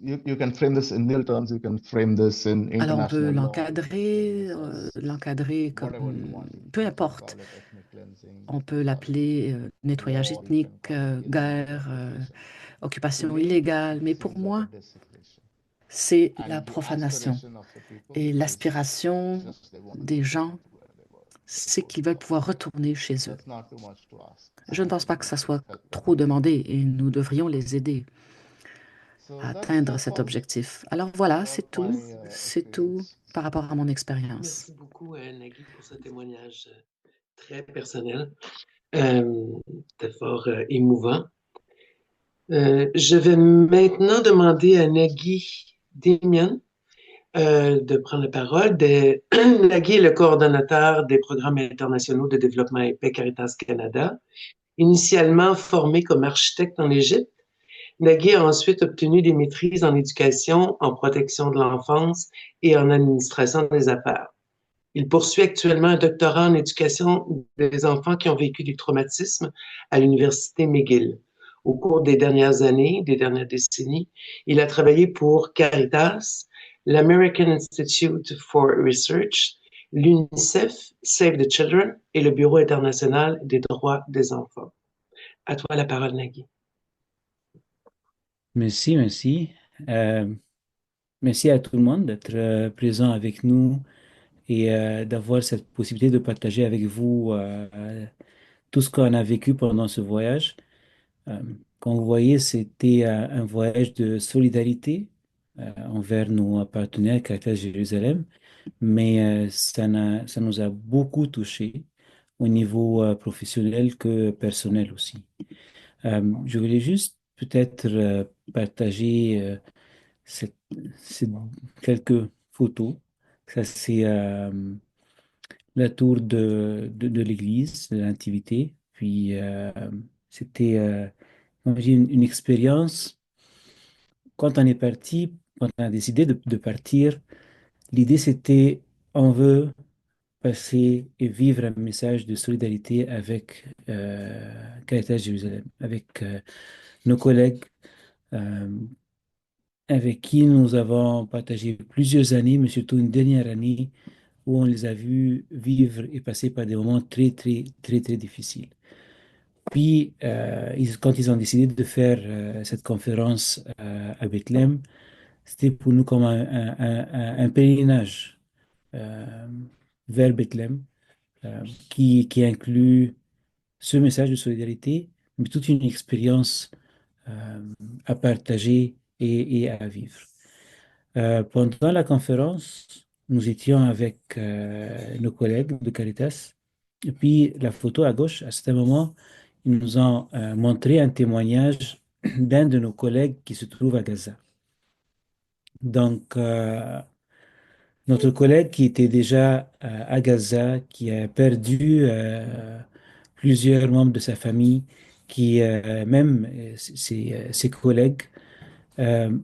You can frame this in legal terms. You can frame this in alors on peut international law. You can frame this as l'encadrer whatever you comme want. peu You can importe. call it ethnic cleansing. On You peut can call it l'appeler nettoyage war. You can ethnique, call it illegal guerre, occupation. To occupation me, illégale, it mais pour seems like a moi, desecration. c'est la And the profanation. aspiration of the people Et is l'aspiration just they want to des go gens, back to where they were c'est before qu'ils the veulent war. pouvoir retourner chez eux. That's not too much to ask. Je ne And pense pas que we ça should soit help them. trop demandé et nous devrions les aider So à atteindre that's cet all objectif. Alors voilà, about my c'est tout experience. par rapport à mon expérience. Merci beaucoup, Nagui, pour ce témoignage très personnel. C'était fort émouvant. Je vais maintenant demander à Nagui Demian de prendre la parole. Nagui est le coordonnateur des programmes internationaux de développement et paix Caritas Canada. Initialement formé comme architecte en Égypte, Nagui a ensuite obtenu des maîtrises en éducation, en protection de l'enfance et en administration des affaires. Il poursuit actuellement un doctorat en éducation des enfants qui ont vécu du traumatisme à l'Université McGill. Au cours des dernières années, des dernières décennies, il a travaillé pour Caritas, l'American Institute for Research, l'UNICEF, Save the Children et le Bureau international des droits des enfants. À toi la parole, Nagui. Merci, merci. Merci à tout le monde d'être présent avec nous et d'avoir cette possibilité de partager avec vous tout ce qu'on a vécu pendant ce voyage. Euh, Comme vous voyez, c'était un voyage de solidarité envers nos partenaires Caritas Jérusalem, mais ça nous a beaucoup touchés au niveau professionnel que personnel aussi. Je voulais juste peut-être partager cette- ces quelques photos. Ça, c'est la tour de l'église, de la Nativité. Puis, c'était moi, j'ai une expérience. Quand on est parti, quand on a décidé de partir, l'idée c'était on veut passer et vivre un message de solidarité avec Caritas Jérusalem, avec nos collègues euh, avec qui nous avons partagé plusieurs années, mais surtout une dernière année où on les a vus vivre et passer par des moments très, très, très, très difficiles. Puis, quand ils ont décidé de faire cette conférence à Bethléem, c'était pour nous comme un pèlerinage euh, vers Bethléem qui inclut ce message de solidarité, mais toute une expérience euh, à partager et à vivre. Pendant la conférence, nous étions avec nos collègues de Caritas. Et puis, la photo à gauche, à ce moment, ils nous ont montré un témoignage d'un de nos collègues qui se trouve à Gaza. Donc, notre collègue qui était déjà à Gaza, qui a perdu plusieurs membres de sa famille, qui même ses collègues,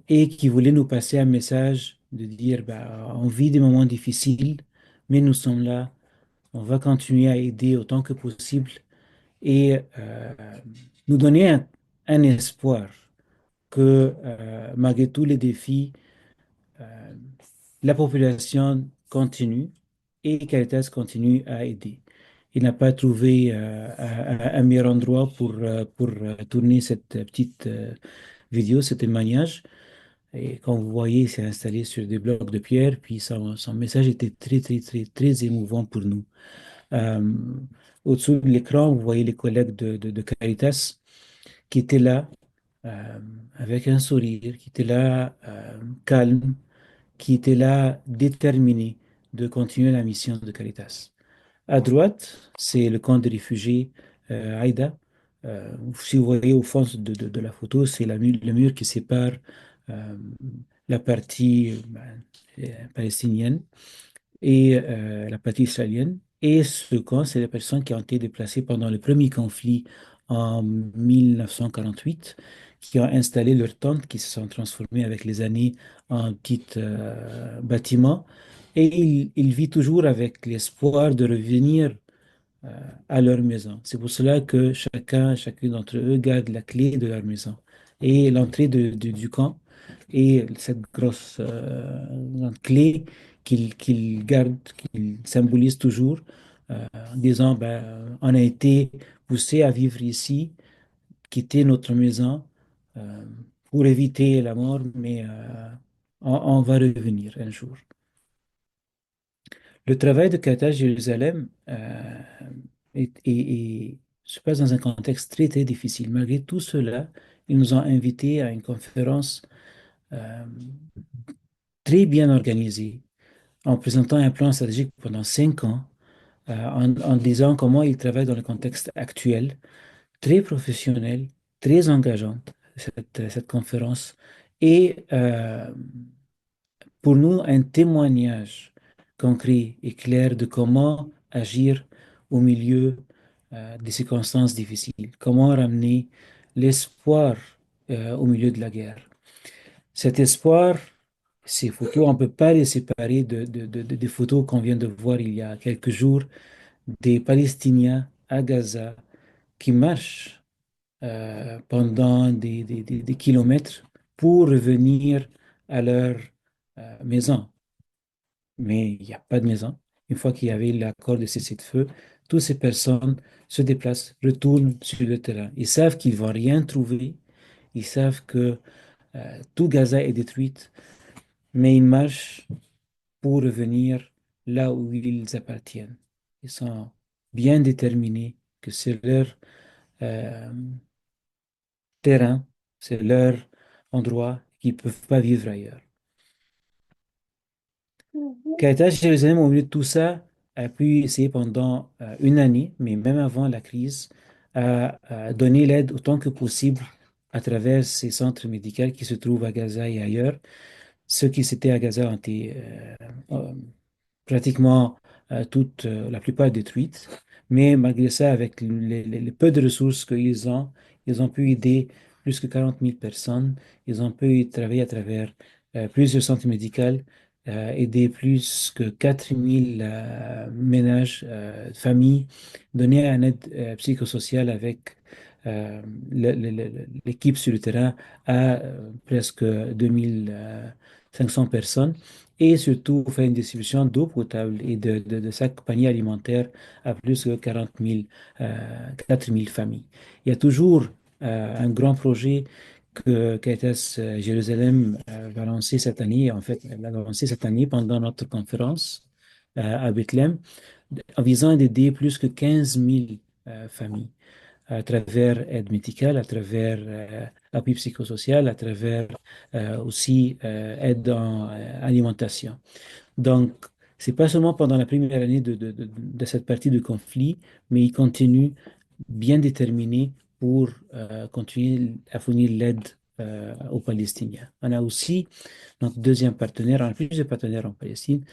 et qui voulait nous passer un message de dire, bah, on vit des moments difficiles, mais nous sommes là, on va continuer à aider autant que possible et nous donner un espoir que malgré tous les défis, euh, la population continue et Caritas continue à aider. Il n'a pas trouvé un meilleur endroit pour tourner cette petite vidéo, ce témoignage. Et quand vous voyez, il s'est installé sur des blocs de pierre, puis son message était très, très, très, très émouvant pour nous. Euh, Au-dessous de l'écran, vous voyez les collègues de Caritas qui étaient là avec un sourire, qui étaient là calmes, qui étaient là déterminés de continuer la mission de Caritas. À droite, c'est le camp de réfugiés Haïda, Si vous voyez au fond de la photo, c'est le mur qui sépare euh, la partie palestinienne et la partie israélienne. Et ce camp, c'est les personnes qui ont été déplacées pendant le premier conflit en 1948, qui ont installé leurs tentes, qui se sont transformées avec les années en petits bâtiments. Et ils vivent toujours avec l'espoir de revenir euh, à leur maison. C'est pour cela que chacune d'entre eux garde la clé de leur maison. Et l'entrée du camp et cette grosse clé qu'ils gardent, qu'ils symbolisent toujours, en disant, ben, on a été poussé à vivre ici, quitter notre maison euh, pour éviter la mort, mais on va revenir un jour. Le travail de Carthage Jérusalem se passe dans un contexte très, très difficile. Malgré tout cela, ils nous ont invités à une conférence euh, très bien organisée, en présentant un plan stratégique pendant 5 ans, en disant comment ils travaillent dans le contexte actuel, très professionnel, très engageante, cette conférence. Et pour nous, un témoignage concret et clair de comment agir au milieu des circonstances difficiles, comment ramener l'espoir au milieu de la guerre. Cet espoir, ces photos, on ne peut pas les séparer des photos qu'on vient de voir il y a quelques jours des Palestiniens à Gaza qui marchent pendant des kilomètres pour revenir à leur maison. Mais il n'y a pas de maison. Une fois qu'il y avait l'accord de cessez-le-feu, toutes ces personnes se déplacent, retournent sur le terrain. Ils savent qu'ils ne vont rien trouver. Ils savent que tout Gaza est détruit, mais ils marchent pour revenir là où ils appartiennent. Ils sont bien déterminés que c'est leur euh, terrain, c'est leur endroit, qu'ils ne peuvent pas vivre ailleurs. Carthage, Jérusalem, au milieu de tout ça, a pu essayer pendant une année, mais même avant la crise, à donner l'aide autant que possible à travers ces centres médicaux qui se trouvent à Gaza et ailleurs. Ceux qui étaient à Gaza ont été pratiquement la plupart détruites. Mais malgré ça, avec les peu de ressources ils ont pu aider plus que 40 000 personnes. Ils ont pu travailler à travers plusieurs centres médicaux, aider plus que 4 000 ménages, familles, donner un aide psychosociale avec l'équipe sur le terrain à presque 2 500 personnes et surtout faire une distribution d'eau potable et de sacs paniers alimentaires à plus de 4 000 familles. Il y a toujours un grand projet que Caritas Jérusalem va lancer cette année. En fait, elle l'a lancé cette année pendant notre conférence à Bethléem, en visant d'aider plus que 15 000 familles à travers aide médicale, à travers appui psychosocial, à travers aussi aide en alimentation. Donc, c'est pas seulement pendant la première année de cette partie de conflit, mais il continue bien déterminé pour continuer à fournir l'aide aux Palestiniens. On a aussi notre deuxième partenaire, on a plusieurs partenaires en Palestine,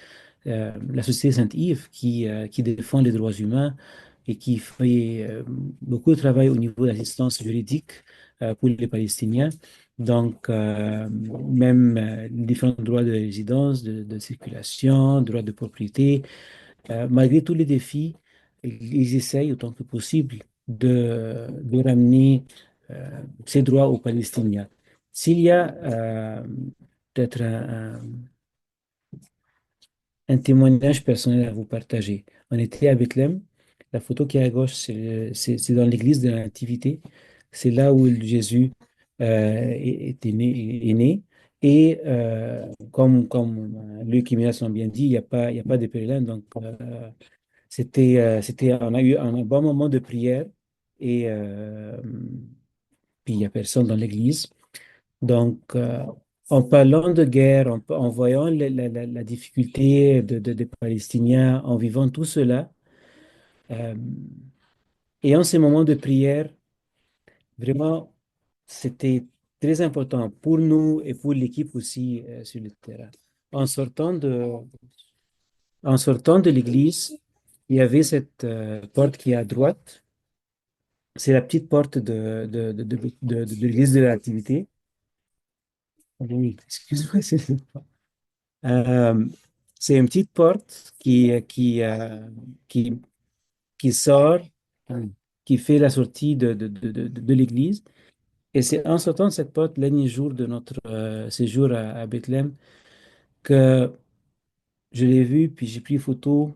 la société Saint-Yves qui défend les droits humains et qui fait beaucoup de travail au niveau de l'assistance juridique pour les Palestiniens. Donc, même les différents droits de résidence, de circulation, droits de propriété, malgré tous les défis, ils essayent autant que possible de ramener ces droits aux Palestiniens. S'il y a peut-être un témoignage personnel à vous partager. On était à Bethléem. La photo qui est à gauche, c'est dans l'église de la Nativité. C'est là où Jésus est né. Et comme Luc et Milas l'ont bien dit, il y a pas de pèlerins. Donc, on a eu un bon moment de prière. Et puis, il n'y a personne dans l'église. Donc, en parlant de guerre, en voyant la difficulté des Palestiniens, en vivant tout cela, et en ces moments de prière, Vraiment, c'était très important pour nous et pour l'équipe aussi sur le terrain. En sortant de, en sortant de l'église, il y avait cette porte qui est à droite. C'est la petite porte de l'église de l'activité. Oui, excuse-moi. Euh, c'est une petite porte qui, qui sort, qui fait la sortie de l'église. Et c'est en sortant de cette porte, l'année jour de notre séjour à Bethléem, que je l'ai vu, puis j'ai pris photo.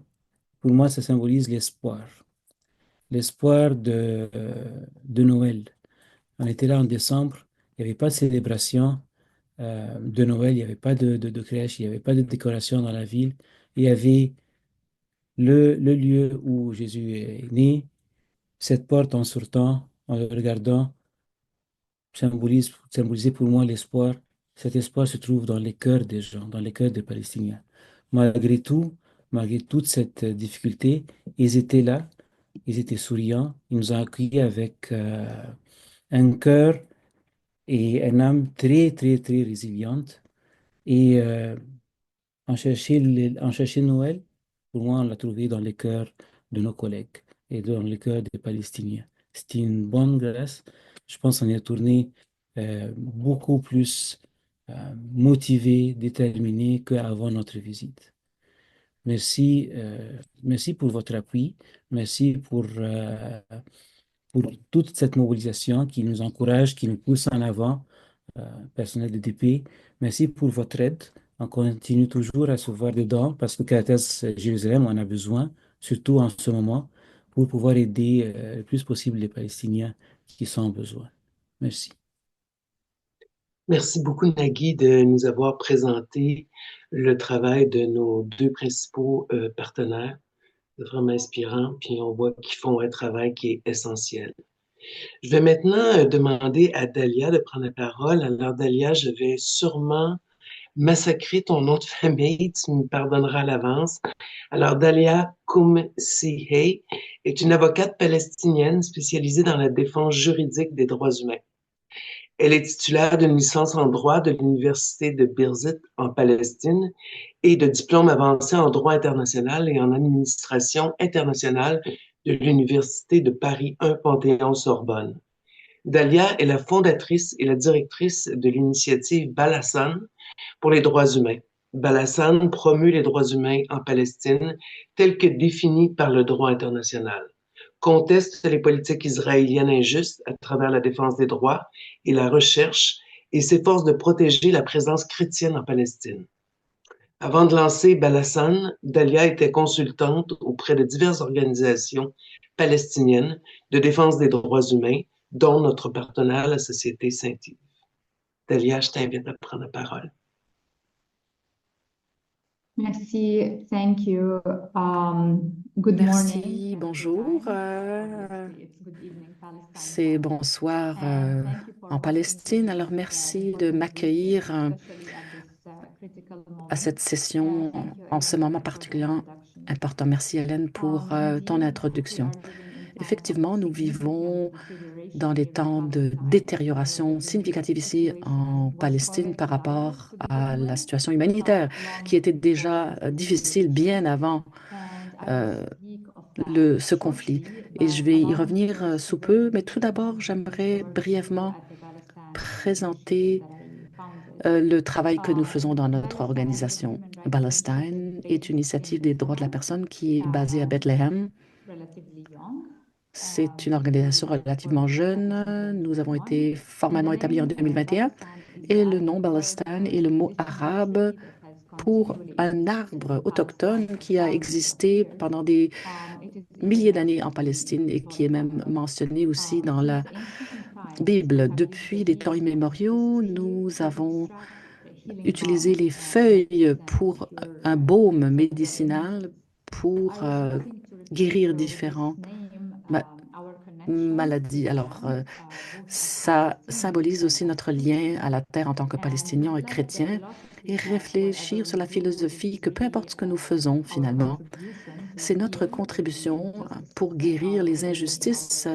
Pour moi, ça symbolise l'espoir. L'espoir de Noël. On était là en décembre, il n'y avait pas de célébration de Noël, il n'y avait pas de crèche, il n'y avait pas de décoration dans la ville. Il y avait le lieu où Jésus est né, cette porte en sortant, en le regardant, symbolisait pour moi l'espoir. Cet espoir se trouve dans les cœurs des gens, dans les cœurs des Palestiniens. Malgré tout, malgré toute cette difficulté, ils étaient là, ils étaient souriants, ils nous ont accueillis avec un cœur et une âme très, très, très résiliente. Et on cherchait Noël, pour moi, on l'a trouvé dans les cœurs de nos collègues et dans les cœurs des Palestiniens. C'était une bonne grâce. Je pense qu'on est retourné beaucoup plus motivé, déterminé qu'avant notre visite. Merci, merci pour votre appui. Merci pour toute cette mobilisation qui nous encourage, qui nous pousse en avant, personnel de DP. Merci pour votre aide. On continue toujours à se voir dedans parce que Caritas Jérusalem en a besoin, surtout en ce moment, pour pouvoir aider le plus possible les Palestiniens qui sont en besoin. Merci. Merci beaucoup, Nagui, de nous avoir présenté le travail de nos deux principaux partenaires. C'est vraiment inspirant, puis on voit qu'ils font un travail qui est essentiel. Je vais maintenant demander à Dalia de prendre la parole. Alors, Dalia, je vais sûrement massacrer ton nom de famille, tu me pardonneras à l'avance. Alors, Dalia Koumsihey est une avocate palestinienne spécialisée dans la défense juridique des droits humains. Elle est titulaire d'une licence en droit de l'Université de Birzeit en Palestine et de diplôme avancé en droit international et en administration internationale de l'Université de Paris 1 Panthéon-Sorbonne. Dalia est la fondatrice et la directrice de l'initiative Balassan pour les droits humains. Balassan promeut les droits humains en Palestine tels que définis par le droit international, conteste les politiques israéliennes injustes à travers la défense des droits et la recherche et s'efforce de protéger la présence chrétienne en Palestine. Avant de lancer Balassan, Dalia était consultante auprès de diverses organisations palestiniennes de défense des droits humains, dont notre partenaire, la Société Saint-Yves. Dalia, je t'invite à prendre la parole. Merci, thank you. Good Merci, morning. bonjour. C'est bonsoir en Palestine. Alors, merci de m'accueillir à cette session en ce moment particulièrement important. Merci, Hélène, pour ton introduction. Effectivement, nous vivons dans des temps de détérioration significative ici en Palestine par rapport à la situation humanitaire qui était déjà difficile bien avant ce conflit. Et je vais y revenir sous peu, mais tout d'abord, j'aimerais brièvement présenter le travail que nous faisons dans notre organisation. Palestine est une initiative des droits de la personne qui est basée à Bethléem. C'est une organisation relativement jeune. Nous avons été formellement établis en 2021 et le nom Palestine est le mot arabe pour un arbre autochtone qui a existé pendant des milliers d'années en Palestine et qui est même mentionné aussi dans la Bible. Depuis des temps immémoriaux, nous avons utilisé les feuilles pour un baume médicinal pour guérir différents maladies. Alors, ça symbolise aussi notre lien à la terre en tant que Palestiniens et chrétiens et réfléchir sur la philosophie que peu importe ce que nous faisons finalement, c'est notre contribution pour guérir les injustices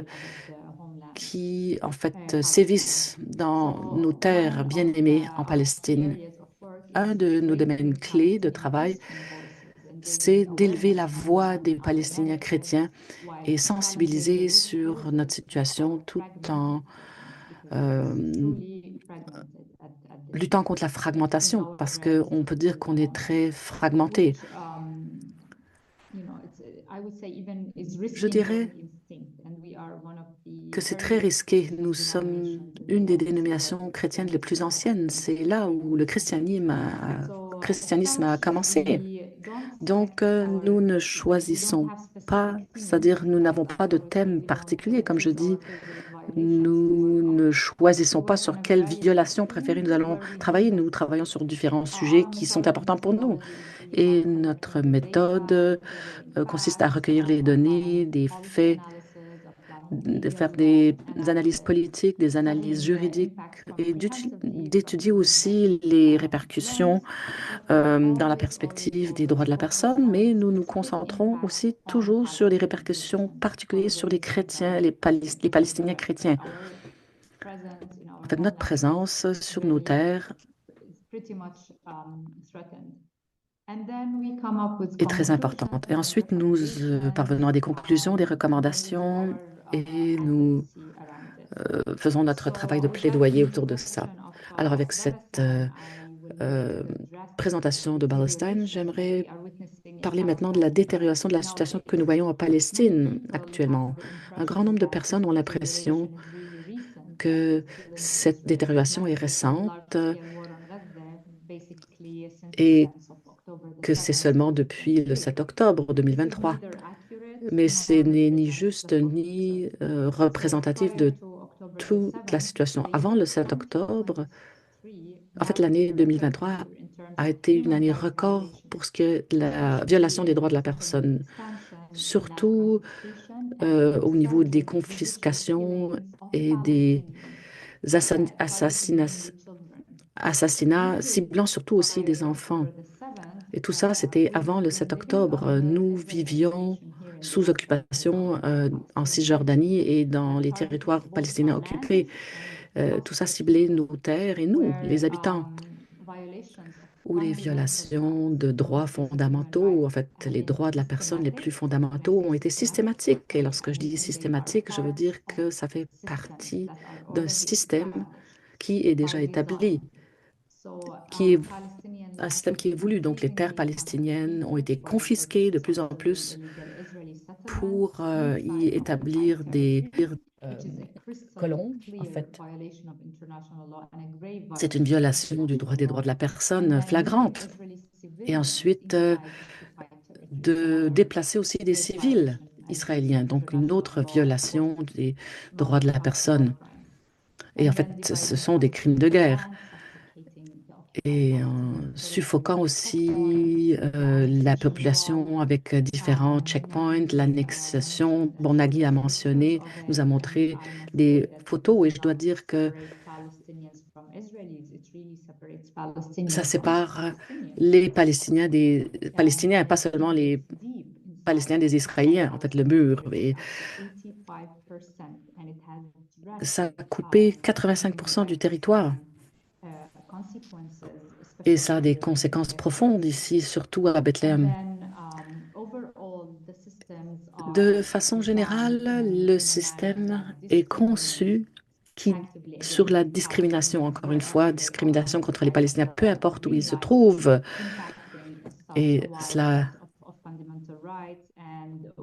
qui, en fait, sévissent dans nos terres bien-aimées en Palestine. Un de nos domaines clés de travail, c'est d'élever la voix des Palestiniens chrétiens et sensibiliser sur notre situation tout en luttant contre la fragmentation, parce qu'on peut dire qu'on est très fragmenté. Je dirais que c'est très risqué. Nous sommes une des dénominations chrétiennes les plus anciennes. C'est là où le christianisme a commencé. Donc, nous ne choisissons pas, c'est-à-dire nous n'avons pas de thème particulier. Comme je dis, nous ne choisissons pas sur quelle violation préférée nous allons travailler. Nous travaillons sur différents sujets qui sont importants pour nous. Et notre méthode consiste à recueillir les données, des faits, de faire des analyses politiques, des analyses juridiques et d'étudier aussi les répercussions dans la perspective des droits de la personne, mais nous nous concentrons aussi toujours sur les répercussions particulières sur les chrétiens, les Palestiniens chrétiens. En fait, notre présence sur nos terres est très importante. Et ensuite, nous parvenons à des conclusions, des recommandations, et nous faisons notre travail de plaidoyer autour de ça. Alors, avec cette présentation de Palestine, j'aimerais parler maintenant de la détérioration de la situation que nous voyons en Palestine actuellement. Un grand nombre de personnes ont l'impression que cette détérioration est récente et que c'est seulement depuis le 7 octobre 2023. Mais ce n'est ni juste ni représentatif de toute la situation. Avant le 7 octobre, en fait, l'année 2023 a été une année record pour ce qui est de la violation des droits de la personne, surtout au niveau des confiscations et des assassinats ciblant surtout aussi des enfants. Et tout ça, c'était avant le 7 octobre. Nous vivions sous occupation en Cisjordanie et dans les territoires palestiniens occupés. Tout ça ciblait nos terres et nous, les habitants, où les violations de droits fondamentaux, en fait, les droits de la personne les plus fondamentaux ont été systématiques. Et lorsque je dis systématique, je veux dire que ça fait partie d'un système qui est déjà établi, qui est un système qui est voulu. Donc, les terres palestiniennes ont été confisquées de plus en plus pour y établir des colons, en fait. C'est une violation des droits de la personne flagrante. Et ensuite, de déplacer aussi des civils israéliens, donc une autre violation des droits de la personne. Et en fait, ce sont des crimes de guerre. Et en suffoquant aussi la population avec différents checkpoints, l'annexion. Bon, Nagui a mentionné, nous a montré des photos et je dois dire que ça sépare les Palestiniens des Palestiniens, pas seulement les Palestiniens des Israéliens, en fait, le mur. Et ça a coupé 85% du territoire. Et ça a des conséquences profondes ici, surtout à Bethléem. De façon générale, le système est conçu sur la discrimination, encore une fois, discrimination contre les Palestiniens, peu importe où ils se trouvent. Et cela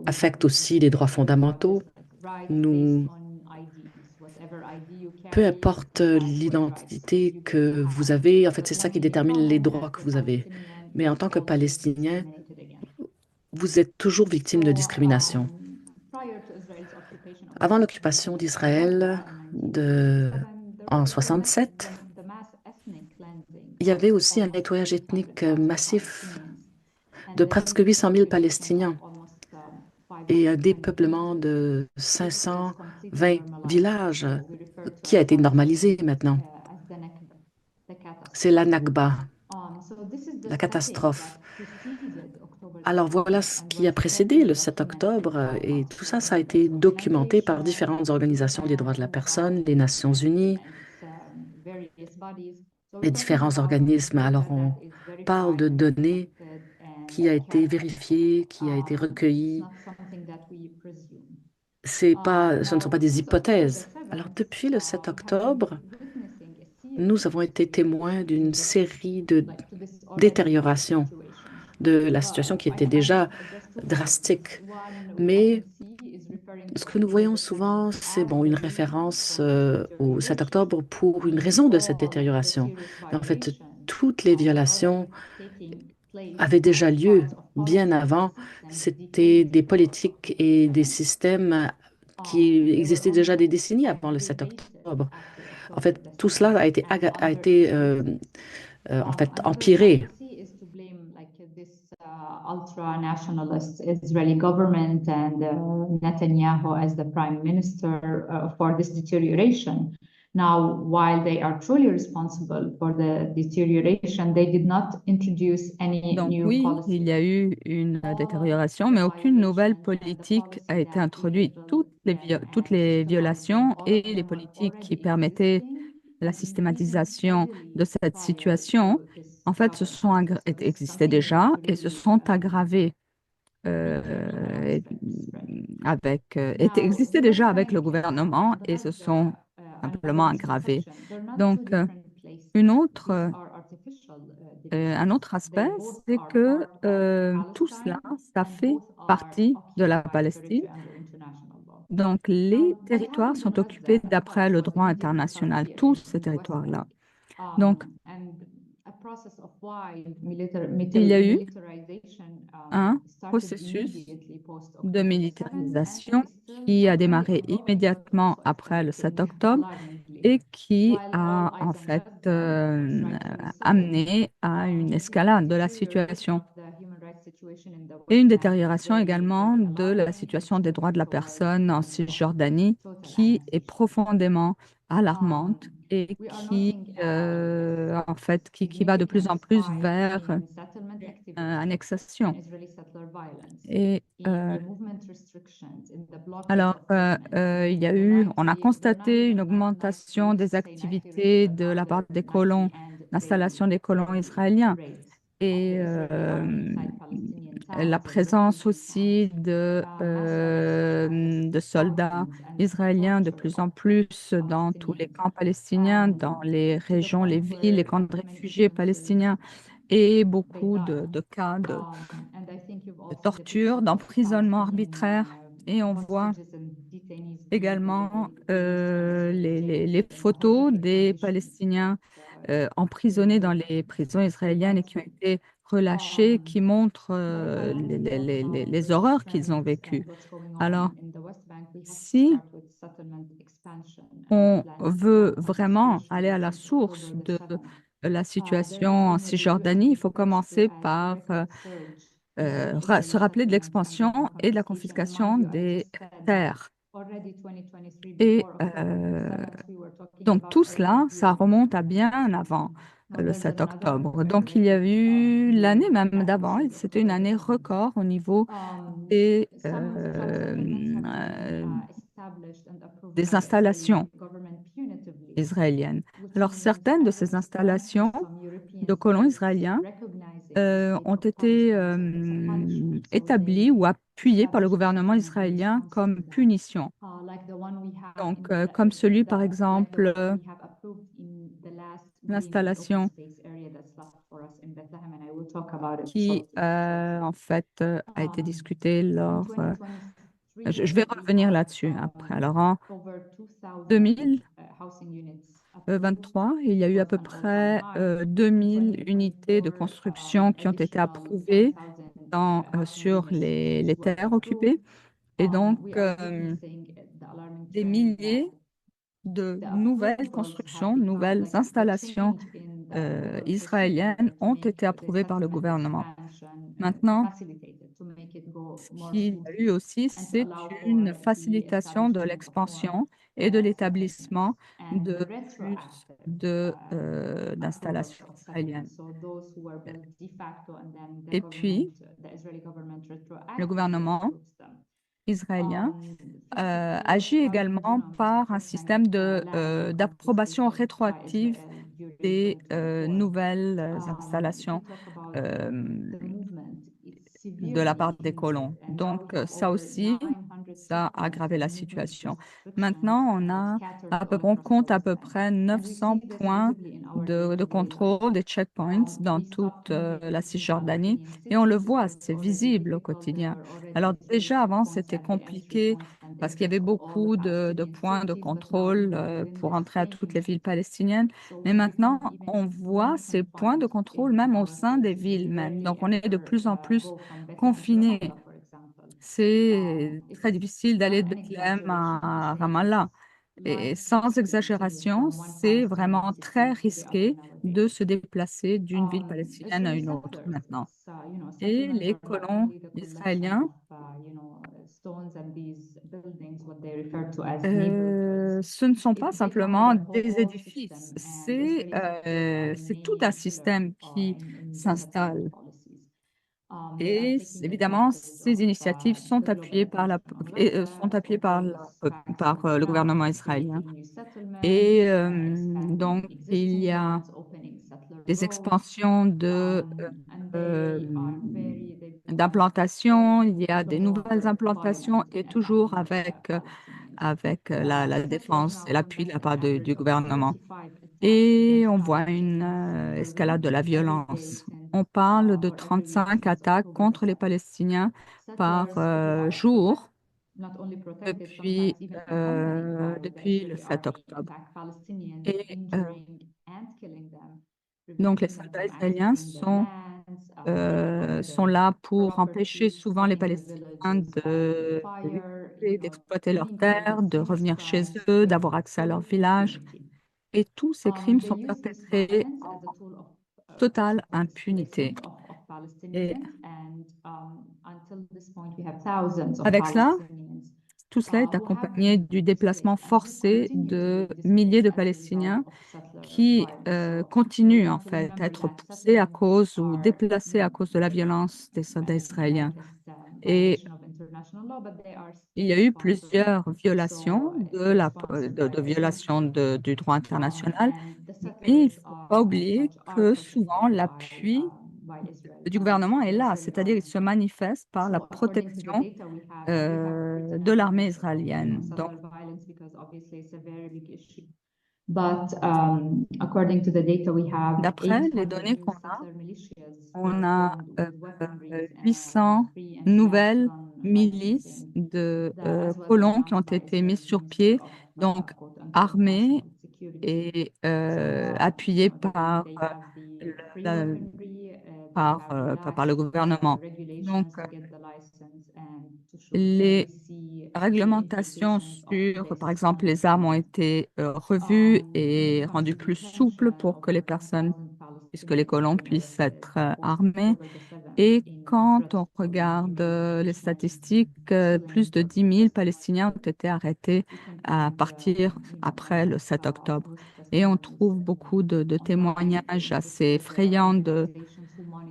affecte aussi les droits fondamentaux. Peu importe l'identité que vous avez, en fait, c'est ça qui détermine les droits que vous avez. Mais en tant que Palestinien, vous êtes toujours victime de discrimination. Avant l'occupation d'Israël en 67, il y avait aussi un nettoyage ethnique massif de presque 800 000 Palestiniens et un dépeuplement de 520 villages qui a été normalisé maintenant. C'est la Nakba, la catastrophe. Alors voilà ce qui a précédé le 7 octobre et tout ça, ça a été documenté par différentes organisations des droits de la personne, les Nations Unies, les différents organismes. Alors on parle de données qui a été vérifiées, qui a été recueillies. Ce ne sont pas des hypothèses. Alors depuis le 7 octobre, nous avons été témoins d'une série de détériorations de la situation qui était déjà drastique. Mais ce que nous voyons souvent, c'est bon, une référence au 7 octobre pour une raison de cette détérioration. Mais en fait, toutes les violations avaient déjà lieu bien avant. C'était des politiques et des systèmes qui existaient déjà des décennies avant le 7 octobre. En fait, tout cela a été en fait empiré. Ultra-nationalist Israeli government and Netanyahu as the prime minister for this deterioration. Now, while they are truly responsible for the deterioration, they did not introduce any Donc new oui, policies. il y a eu une détérioration, mais aucune nouvelle politique a été introduite. Toutes les violations et les politiques qui permettaient la systématisation de cette situation, en fait, existaient déjà et se sont aggravées existaient déjà avec le gouvernement et se sont simplement aggravées. Donc, un autre aspect, c'est que tout cela, ça fait partie de la Palestine. Donc, les territoires sont occupés d'après le droit international, tous ces territoires-là. Donc, il y a eu un processus de militarisation qui a démarré immédiatement après le 7 octobre et qui a en fait amené à une escalade de la situation et une détérioration également de la situation des droits de la personne en Cisjordanie qui est profondément alarmante et qui va de plus en plus vers annexation. Et on a constaté une augmentation des activités de la part des colons, l'installation des colons israéliens et la présence aussi de soldats israéliens de plus en plus dans tous les camps palestiniens, dans les régions, les villes, les camps de réfugiés palestiniens et beaucoup de cas de torture, d'emprisonnement arbitraire. Et on voit également les photos des Palestiniens emprisonnés dans les prisons israéliennes et qui ont été relâchés, qui montrent les horreurs qu'ils ont vécues. Alors, si on veut vraiment aller à la source de la situation en Cisjordanie, il faut commencer par se rappeler de l'expansion et de la confiscation des terres. Et donc tout cela, ça remonte à bien avant le 7 octobre. Donc il y a eu l'année même d'avant, et c'était une année record au niveau des installations israéliennes. Alors certaines de ces installations de colons israéliens ont été établis ou appuyés par le gouvernement israélien comme punition. Donc, comme celui, par exemple, l'installation qui, en fait, a été discutée lors... je vais revenir là-dessus après. Alors, en 2023, il y a eu à peu près 2000 unités de construction qui ont été approuvées sur les terres occupées. Et donc, des milliers de nouvelles constructions, nouvelles installations israéliennes ont été approuvées par le gouvernement. Maintenant, ce qu'il y a eu aussi, c'est une facilitation de l'expansion et de l'établissement de plus d'installations israéliennes. Et puis, le gouvernement israélien agit également par un système d'approbation rétroactive des nouvelles installations de la part des colons. Donc, ça aussi, ça a aggravé la situation. Maintenant, on compte à peu près 900 points de contrôle des checkpoints dans toute la Cisjordanie et on le voit, c'est visible au quotidien. Alors déjà, avant, c'était compliqué parce qu'il y avait beaucoup de points de contrôle pour entrer à toutes les villes palestiniennes. Mais maintenant, on voit ces points de contrôle même au sein des villes même. Donc, on est de plus en plus confinés. C'est très difficile d'aller de Bethléem à Ramallah. Et sans exagération, c'est vraiment très risqué de se déplacer d'une ville palestinienne à une autre maintenant. Et les colons israéliens, ce ne sont pas simplement des édifices, c'est tout un système qui s'installe. Et évidemment, ces initiatives sont appuyées par le gouvernement israélien. Et donc, il y a des expansions euh, d'implantation, il y a des nouvelles implantations et toujours avec la défense et l'appui de la part du gouvernement. Et on voit une escalade de la violence. On parle de 35 attaques contre les Palestiniens par jour depuis, depuis le 7 octobre. Et donc les soldats israéliens sont là pour empêcher souvent les Palestiniens d'exploiter leurs terres, de revenir chez eux, d'avoir accès à leur village. Et tous ces crimes sont perpétrés en totale impunité. Et avec cela, tout cela est accompagné du déplacement forcé de milliers de Palestiniens qui continuent en fait à être poussés à cause ou déplacés à cause de la violence des soldats israéliens. Et il y a eu plusieurs violations du droit international, mais il ne faut pas oublier que souvent l'appui du gouvernement est là, c'est-à-dire il se manifeste par la protection de l'armée israélienne. Donc, d'après les données qu'on a, on a 800 nouvelles milices de colons qui ont été mises sur pied, donc armées et appuyées la- par le gouvernement. Donc, les réglementations sur, par exemple, les armes ont été revues et rendues plus souples pour que les personnes, puisque les colons puissent être armés. Et quand on regarde les statistiques, plus de 10 000 Palestiniens ont été arrêtés à partir après le 7 octobre. Et on trouve beaucoup de témoignages assez effrayants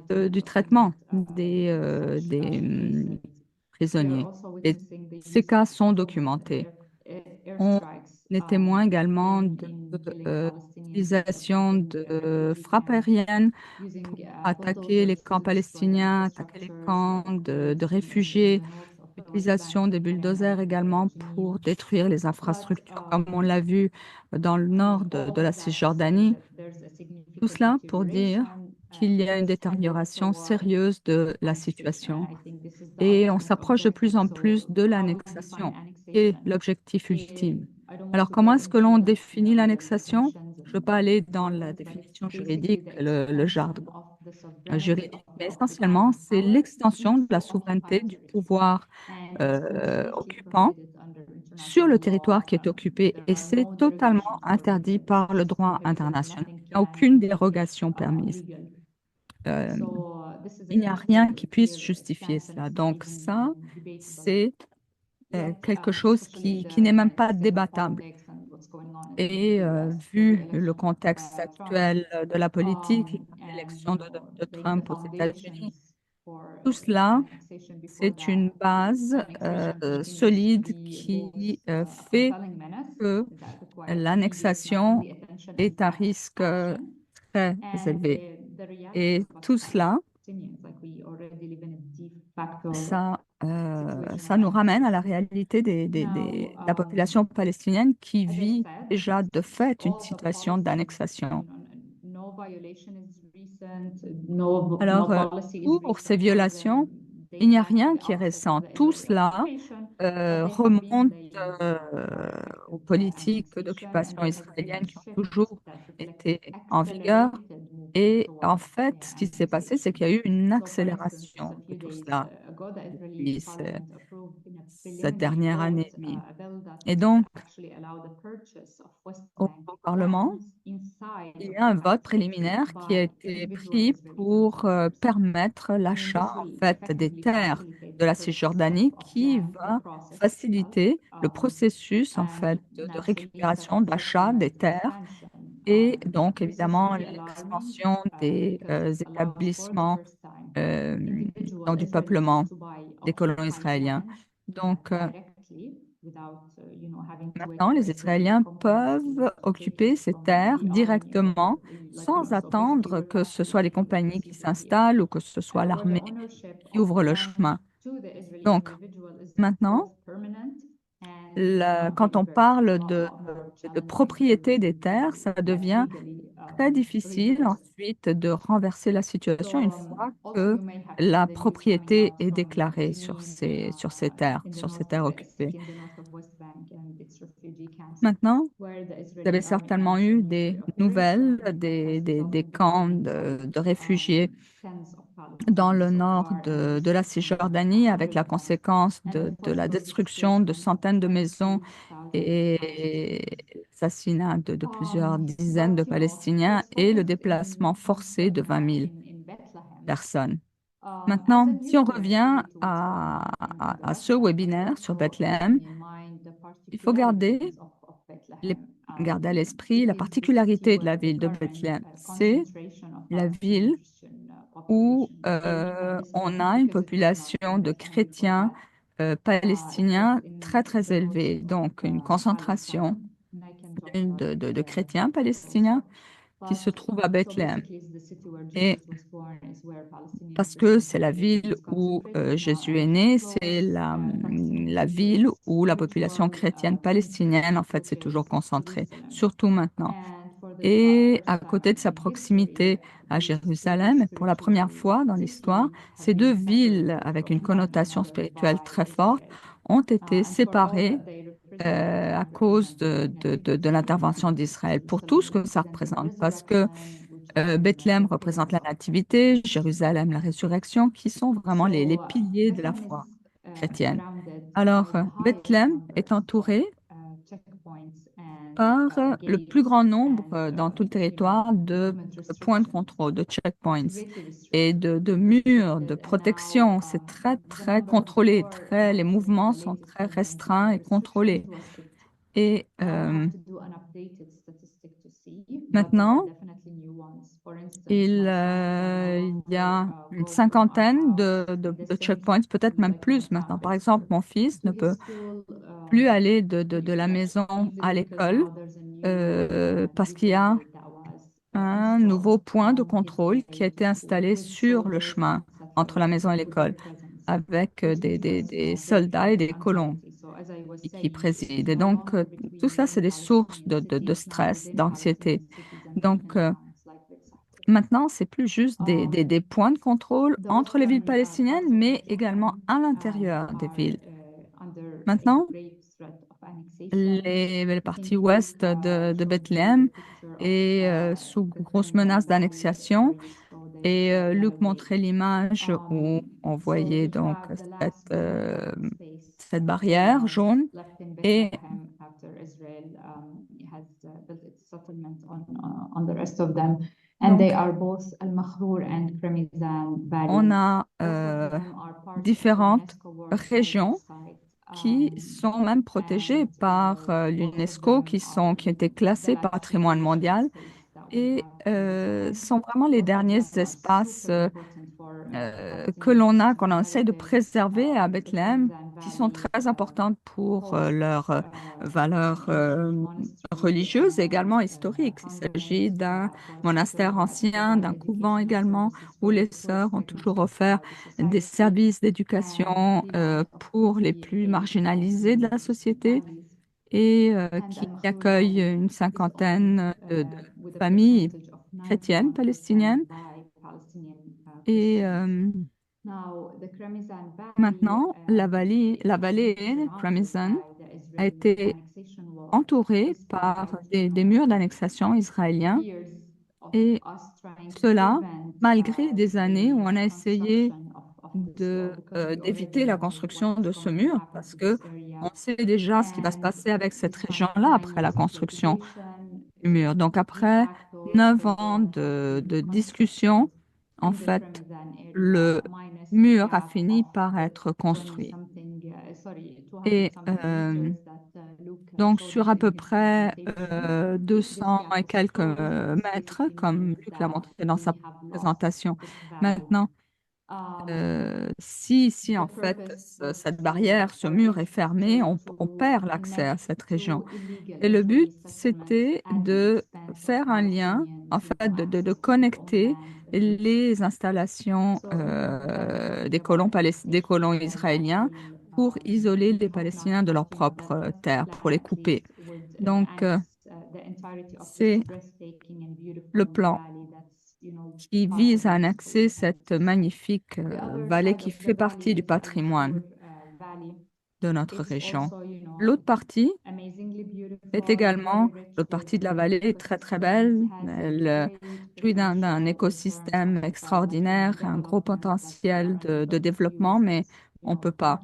du traitement des prisonniers. Et ces cas sont documentés. On est témoin également d'utilisation de frappes aériennes pour attaquer les camps palestiniens, attaquer les camps de réfugiés, l'utilisation des bulldozers également pour détruire les infrastructures, comme on l'a vu dans le nord de la Cisjordanie. Tout cela pour dire qu'il y a une détérioration sérieuse de la situation et on s'approche de plus en plus de l'annexation, qui est l'objectif ultime. Alors, comment est-ce que l'on définit l'annexation? Je ne veux pas aller dans la définition juridique, le jargon juridique, mais essentiellement, c'est l'extension de la souveraineté du pouvoir occupant sur le territoire qui est occupé et c'est totalement interdit par le droit international. Il n'y a aucune dérogation permise. Euh, il n'y a rien qui puisse justifier cela. Donc ça, c'est quelque chose qui n'est même pas débattable. Et vu le contexte actuel de la politique, l'élection de Trump aux États-Unis, tout cela, c'est une base solide qui fait que l'annexation est un risque très élevé. Et tout cela, ça nous ramène à la réalité de la population palestinienne qui vit déjà de fait une situation d'annexation. Alors, pour ces violations, il n'y a rien qui est récent. Tout cela remonte aux politiques d'occupation israélienne qui ont toujours été en vigueur. Et en fait, ce qui s'est passé, c'est qu'il y a eu une accélération de tout cela depuis cette dernière année et demie. Et donc, au Parlement, il y a un vote préliminaire qui a été pris pour permettre l'achat en fait des terres de la Cisjordanie qui va faciliter le processus en fait de récupération, d'achat des terres et donc évidemment l'expansion des établissements euh, donc du peuplement des colons israéliens. Donc maintenant, les Israéliens peuvent occuper ces terres directement sans attendre que ce soit les compagnies qui s'installent ou que ce soit l'armée qui ouvre le chemin. Donc maintenant, quand on parle de propriété des terres, ça devient très difficile ensuite de renverser la situation une fois que la propriété est déclarée sur ces terres occupées. Maintenant, vous avez certainement eu des nouvelles des camps de réfugiés dans le nord de la Cisjordanie avec la conséquence de la destruction de centaines de maisons et l'assassinat de plusieurs dizaines de Palestiniens et le déplacement forcé de 20 000 personnes. Maintenant, si on revient à ce webinaire sur Bethléem, il faut garder à l'esprit la particularité de la ville de Bethléem. C'est la ville où on a une population de chrétiens palestiniens très, très élevée. Donc, une concentration de chrétiens palestiniens qui se trouvent à Bethléem. Et parce que c'est la ville où Jésus est né, c'est la ville où la population chrétienne palestinienne, en fait, s'est toujours concentrée, surtout maintenant. Et à côté de sa proximité à Jérusalem, pour la première fois dans l'histoire, ces deux villes avec une connotation spirituelle très forte ont été séparées à cause de l'intervention d'Israël, pour tout ce que ça représente, parce que Bethléem représente la nativité, Jérusalem la résurrection, qui sont vraiment les piliers de la foi chrétienne. Alors, Bethléem est entouré par le plus grand nombre dans tout le territoire de points de contrôle, de checkpoints et de murs de protection. C'est très, très contrôlé. Les mouvements sont très restreints et contrôlés. Et maintenant, il y a une cinquantaine de checkpoints, peut-être même plus maintenant. Par exemple, mon fils ne peut plus aller de la maison à l'école parce qu'il y a un nouveau point de contrôle qui a été installé sur le chemin entre la maison et l'école avec des soldats et des colons qui président. Et donc, tout ça, c'est des sources de stress, d'anxiété. Donc, maintenant, c'est plus juste des points de contrôle entre les villes palestiniennes, mais également à l'intérieur des villes. Maintenant, les parties ouest de Bethléem est sous grosse menace d'annexion. Et Luc montrait l'image où on voyait donc cette barrière jaune. Et on a différentes régions qui sont même protégés par l'UNESCO, qui ont été classés patrimoine mondial et sont vraiment les derniers espaces qu'on essaie de préserver à Bethléem, qui sont très importantes pour leurs valeurs religieuses et également historiques. Il s'agit d'un monastère ancien, d'un couvent également, où les sœurs ont toujours offert des services d'éducation pour les plus marginalisés de la société et qui accueille une cinquantaine de familles chrétiennes palestiniennes. Et maintenant, la vallée Cramizan a été entourée par des murs d'annexation israéliens et cela, malgré des années où on a essayé d'éviter la construction de ce mur parce que on sait déjà ce qui va se passer avec cette région-là après la construction du mur. Donc, après 9 ans de discussion, en fait, le mur a fini par être construit. Et donc, sur à peu près 200 et quelques mètres, comme Luc l'a montré dans sa présentation. Maintenant, si en fait cette barrière, ce mur est fermé, on perd l'accès à cette région. Et le but, c'était de faire un lien, en fait, de connecter les installations des colons israéliens pour isoler les Palestiniens de leur propre terre, pour les couper. Donc, c'est le plan qui vise à annexer cette magnifique vallée qui fait partie du patrimoine de notre région. L'autre partie est également, l'autre partie de la vallée est très très belle. Elle jouit d'un écosystème extraordinaire, un gros potentiel de développement, mais on ne peut pas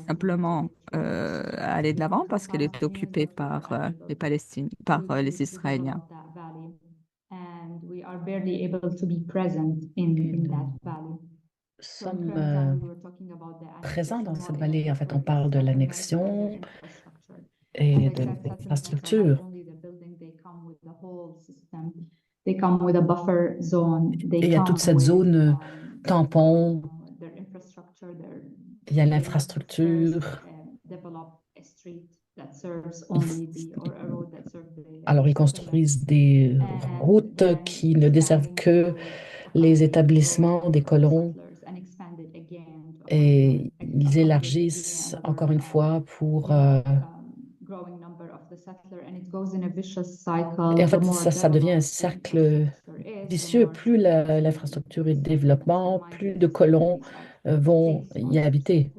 simplement aller de l'avant parce qu'elle est occupée par les Palestiniens, par les Israéliens. Sommes présents dans cette vallée. En fait, on parle de l'annexion et de l'infrastructure. Et il y a toute cette zone tampon, il y a l'infrastructure. Alors, ils construisent des routes qui ne desservent que les établissements des colons et ils élargissent encore une fois pour... Et en fait, ça devient un cercle vicieux. Plus l'infrastructure est développement, plus de colons vont y habiter.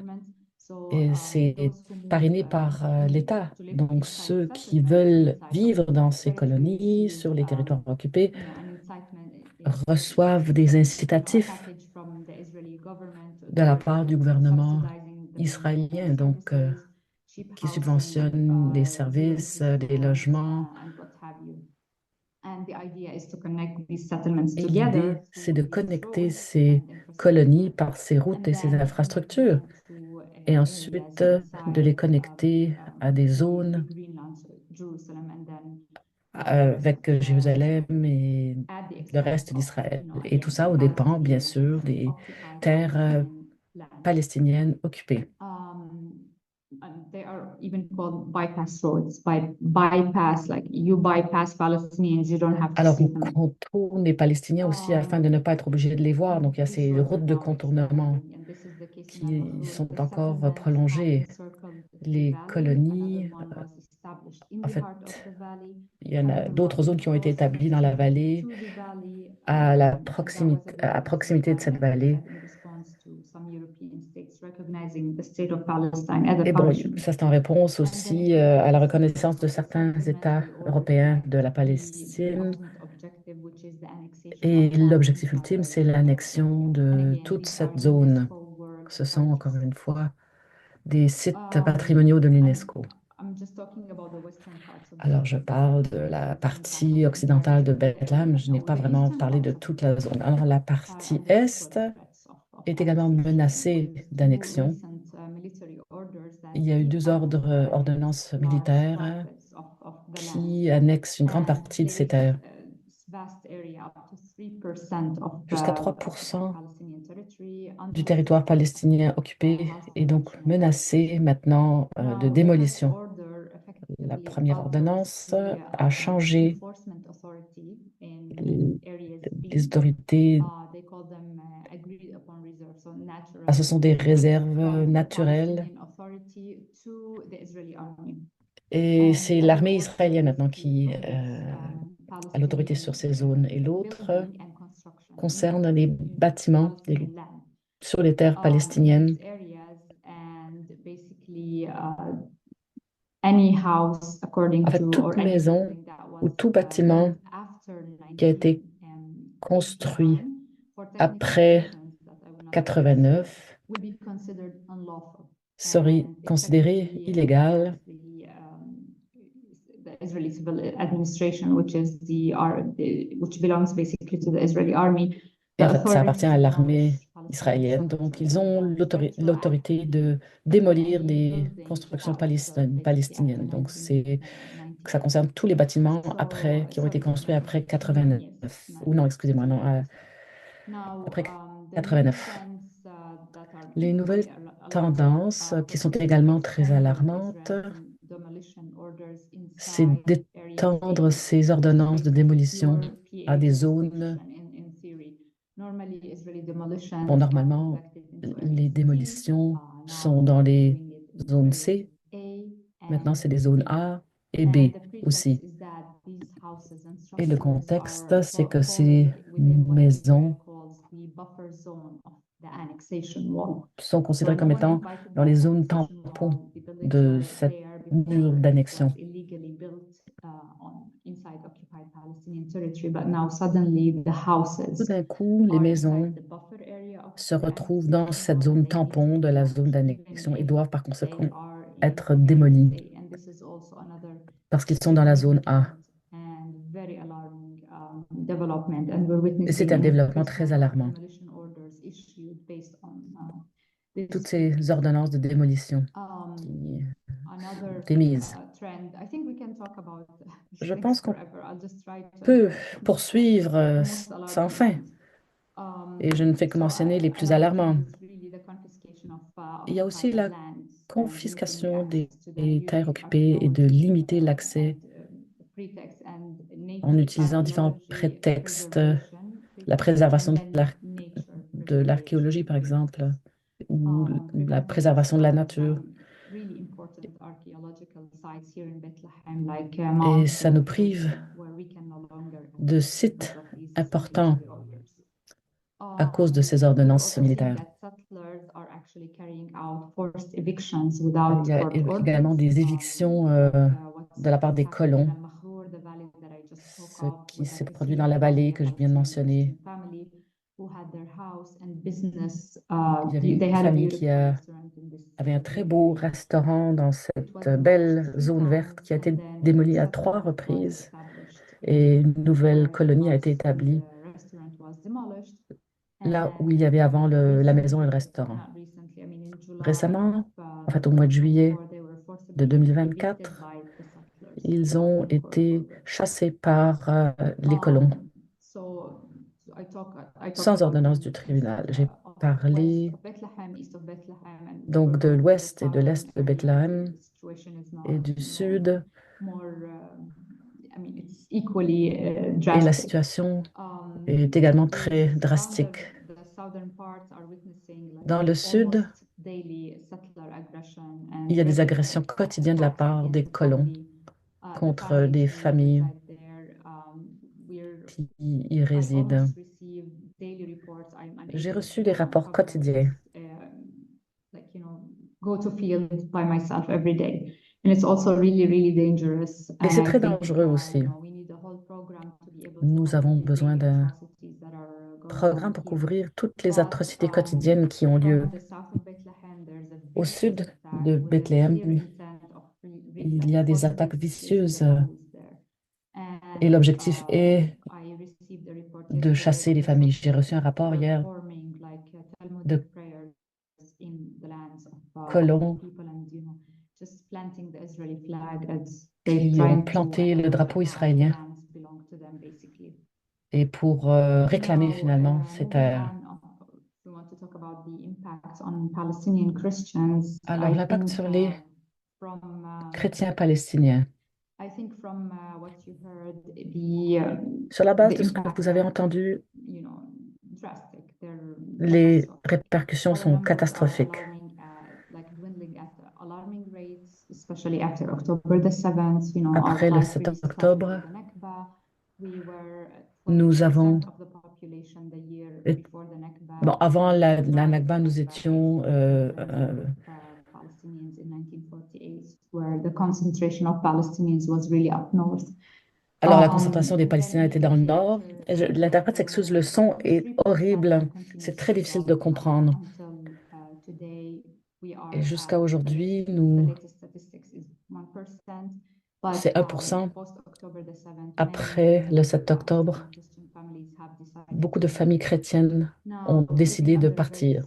Et c'est parrainé par l'État. Donc, ceux qui veulent vivre dans ces colonies, sur les territoires occupés, reçoivent des incitatifs de la part du gouvernement israélien, donc qui subventionne des services, des logements. Et l'idée, c'est de connecter ces colonies par ces routes et ces infrastructures, et ensuite de les connecter à des zones avec Jérusalem et le reste d'Israël. Et tout ça aux dépens, bien sûr, des terres palestiniennes occupées. They are even called bypass roads. Bypass, like you bypass Palestinians, you don't have to Alors, see on them. contourne les Palestiniens aussi afin de ne pas être obligé de les voir. Donc, il y a ces routes de contournement qui sont encore prolongées. Les colonies, en fait, il y en a d'autres zones qui ont été établies dans la vallée, à proximité de cette vallée. Et bon, ça c'est en réponse aussi à la reconnaissance de certains États européens de la Palestine. Et l'objectif ultime, c'est l'annexion de toute cette zone. Ce sont, encore une fois, des sites patrimoniaux de l'UNESCO. Alors, je parle de la partie occidentale de Bethléem. Je n'ai pas vraiment parlé de toute la zone. Alors, la partie est est également menacée d'annexion. il y a eu deux ordonnances militaires qui annexent une grande partie de ces terres. Jusqu'à 3% du territoire palestinien occupé est donc menacé maintenant de démolition. La première ordonnance a changé les autorités. Ce sont des réserves naturelles. Et c'est l'armée israélienne maintenant qui a l'autorité sur ces zones. Et l'autre concerne les bâtiments sur les terres palestiniennes. En fait, toute maison ou tout bâtiment qui a été construit après 89 serait considéré illégal. Et en fait, ça appartient à l'armée israélienne. Donc, ils ont l'autorité de démolir des constructions palestiniennes. Donc, ça concerne tous les bâtiments qui ont été construits après 89. Ou non, excusez-moi, non, après 89. Les nouvelles tendances qui sont également très alarmantes, c'est d'étendre ces ordonnances de démolition à des zones. Bon, normalement, les démolitions sont dans les zones C. Maintenant, c'est des zones A et B aussi. Et le contexte, c'est que ces maisons sont considérées comme étant dans les zones tampons de cette mur d'annexion. Tout d'un coup, les maisons se retrouvent dans cette zone tampon de la zone d'annexion et doivent par conséquent être démolies parce qu'ils sont dans la zone A. Et c'est un développement très alarmant. Toutes ces ordonnances de démolition qui émises. Je pense qu'on peut poursuivre sans fin. Et je ne fais que mentionner les plus alarmants. Il y a aussi la confiscation des terres occupées et de limiter l'accès en utilisant différents prétextes. La préservation de l'archéologie, par exemple, ou la préservation de la nature. Et ça nous prive de sites importants à cause de ces ordonnances militaires. Il y a également des évictions de la part des colons, ce qui s'est produit dans la vallée que je viens de mentionner. Il y avait une famille qui avait un très beau restaurant dans cette belle zone verte qui a été démolie à 3 reprises et une nouvelle colonie a été établie là où il y avait avant la maison et le restaurant. Récemment, en fait au mois de juillet de 2024, ils ont été chassés par les colons sans ordonnance du tribunal. J'ai parlé donc de l'ouest et de l'est de Bethléem et du sud. Et la situation est également très drastique. Dans le sud, il y a des agressions quotidiennes de la part des colons contre les familles qui y résident. J'ai reçu des rapports quotidiens. Et c'est très dangereux aussi. Nous avons besoin d'un programme pour couvrir toutes les atrocités quotidiennes qui ont lieu. Au sud de Bethléem, il y a des attaques vicieuses et l'objectif est de chasser les familles. J'ai reçu un rapport hier de colons qui ont planté le drapeau israélien et pour réclamer finalement ces terres. Alors, l'impact sur les chrétiens palestiniens. Sur la base de ce que vous avez entendu, les répercussions sont catastrophiques. Après le 7 octobre, nous avons... Bon, avant la Nakba, nous étions... Alors, la concentration des Palestiniens était dans le nord. L'interprète s'excuse, le son est horrible. C'est très difficile de comprendre. Et jusqu'à aujourd'hui, c'est 1%. Après le 7 octobre, beaucoup de familles chrétiennes ont décidé de partir.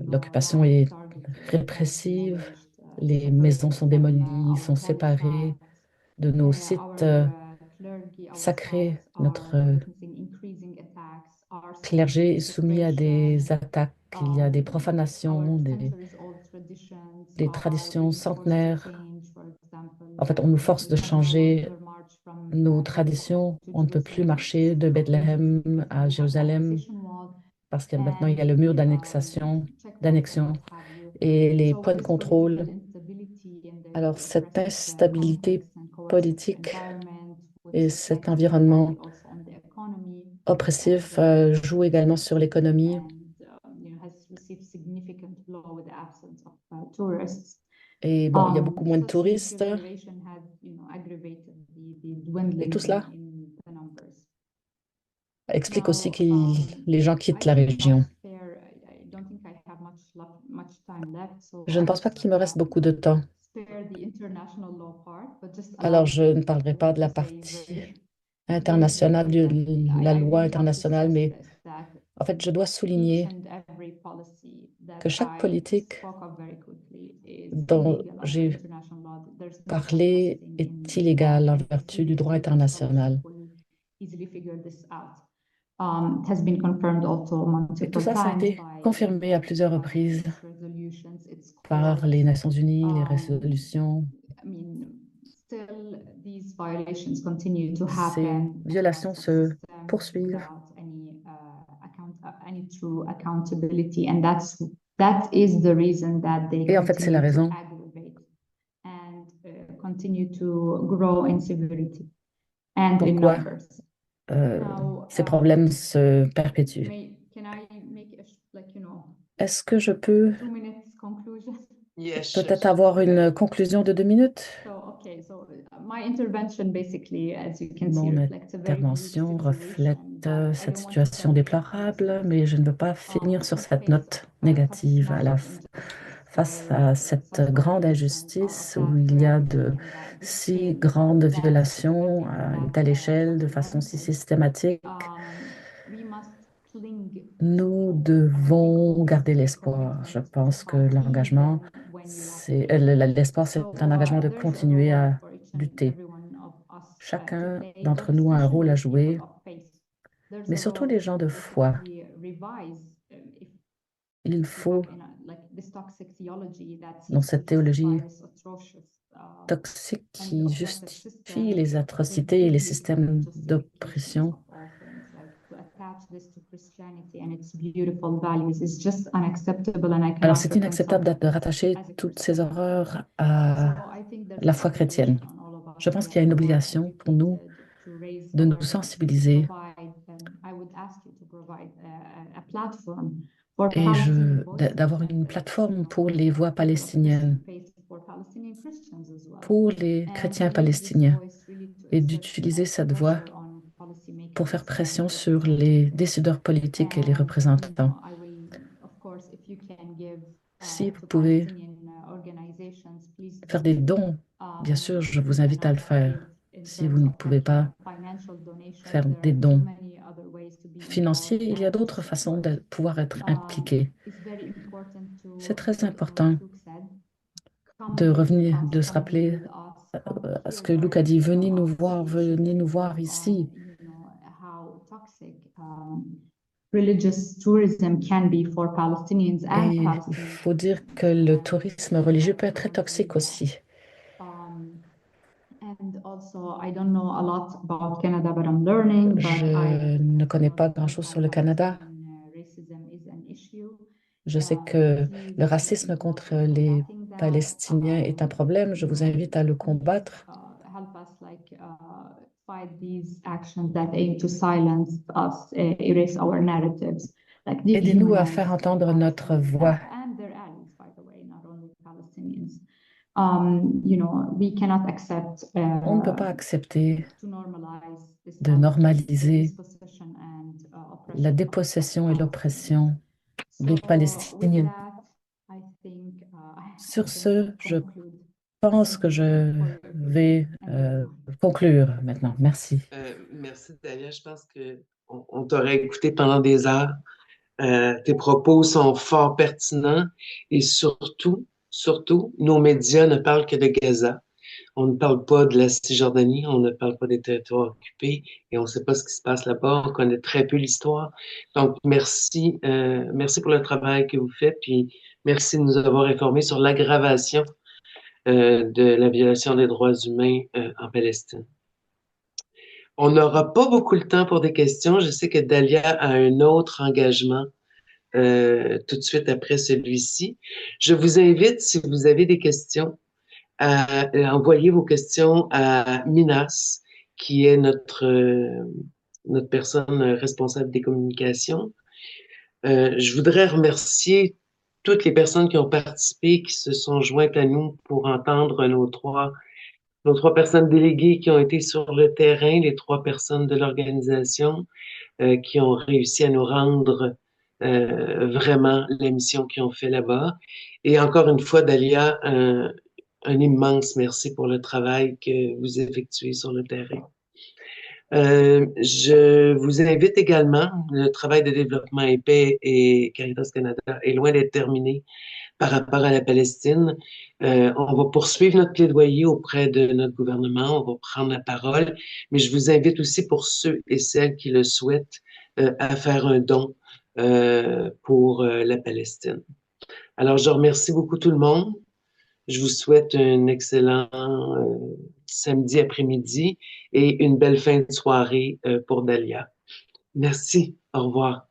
L'occupation est répressive, les maisons sont démolies, sont séparées de nos sites sacrés. Notre clergé est soumis à des attaques. Il y a des profanations, des traditions centenaires. En fait, on nous force de changer nos traditions. On ne peut plus marcher de Bethléem à Jérusalem parce que maintenant il y a le mur d'annexion et les points de contrôle. Alors, cette instabilité politique et cet environnement oppressif joue également sur l'économie. Et bon, il y a beaucoup moins de touristes. Et tout cela explique aussi que les gens quittent la région. Je ne pense pas qu'il me reste beaucoup de temps. Alors, je ne parlerai pas de la partie internationale, de la loi internationale, mais en fait, je dois souligner que chaque politique dont j'ai parlé est illégale en vertu du droit international. Et tout ça, ça a été confirmé à plusieurs reprises par les Nations Unies, les résolutions. Ces violations se poursuivent. Et en fait, c'est la raison pourquoi ces problèmes se perpétuent. Est-ce que je peux peut-être avoir une conclusion de 2 minutes? Mon intervention reflète cette situation déplorable, mais je ne veux pas finir sur cette note négative. Face à cette grande injustice où il y a de si grandes violations à une telle échelle, de façon si systématique, nous devons garder l'espoir. Je pense que l'espoir, c'est un engagement de continuer à lutter. Chacun d'entre nous a un rôle à jouer, mais surtout les gens de foi. Il faut, dans cette théologie toxique qui justifie les atrocités et les systèmes d'oppression, alors c'est inacceptable de rattacher toutes ces horreurs à la foi chrétienne. Je pense qu'il y a une obligation pour nous de nous sensibiliser et d'avoir une plateforme pour les voix palestiniennes, pour les chrétiens palestiniens, et d'utiliser cette voix pour faire pression sur les décideurs politiques et les représentants. Si vous pouvez faire des dons, bien sûr, je vous invite à le faire. Si vous ne pouvez pas faire des dons financiers, il y a d'autres façons de pouvoir être impliqué. C'est très important de revenir, de se rappeler ce que Luc a dit, venez nous voir ici. Religious tourism can be for Palestinians and Et il Palestinians. faut dire que le tourisme religieux peut être très toxique aussi. And also, I don't know a lot about Canada, but I'm learning. Je ne connais pas grand-chose sur le Canada. Je sais que le racisme contre les Palestiniens est un problème. Je vous invite à le combattre. Help us fight these actions that aim to silence us, erase our narratives. Aidez-nous à faire entendre notre voix. And their allies, by the way, not only Palestinians. We cannot accept. On ne peut pas accepter de normaliser la dépossession et l'oppression des Palestiniens. Sur ce, je pense que je vais conclure maintenant. Merci. Merci, Dalia. Je pense qu'on t'aurait écouté pendant des heures. Tes propos sont fort pertinents et surtout, nos médias ne parlent que de Gaza. On ne parle pas de la Cisjordanie, on ne parle pas des territoires occupés et on ne sait pas ce qui se passe là-bas. On connaît très peu l'histoire. Donc, merci pour le travail que vous faites, puis merci de nous avoir informés sur l'aggravation de la violation des droits humains en Palestine. On n'aura pas beaucoup le temps pour des questions. Je sais que Dalia a un autre engagement tout de suite après celui-ci. Je vous invite, si vous avez des questions, à envoyer vos questions à Minas, qui est notre personne responsable des communications. Je voudrais remercier toutes les personnes qui ont participé, qui se sont jointes à nous pour entendre nos trois personnes déléguées qui ont été sur le terrain, les 3 personnes de l'organisation qui ont réussi à nous rendre vraiment la mission qu'ils ont fait là-bas. Et encore une fois, Dalia, un immense merci pour le travail que vous effectuez sur le terrain. Je vous invite également, le travail de développement et paix et Caritas Canada est loin d'être terminé par rapport à la Palestine. On va poursuivre notre plaidoyer auprès de notre gouvernement, on va prendre la parole, mais je vous invite aussi pour ceux et celles qui le souhaitent à faire un don pour la Palestine. Alors, je remercie beaucoup tout le monde. Je vous souhaite un excellent samedi après-midi et une belle fin de soirée pour Dalia. Merci. Au revoir.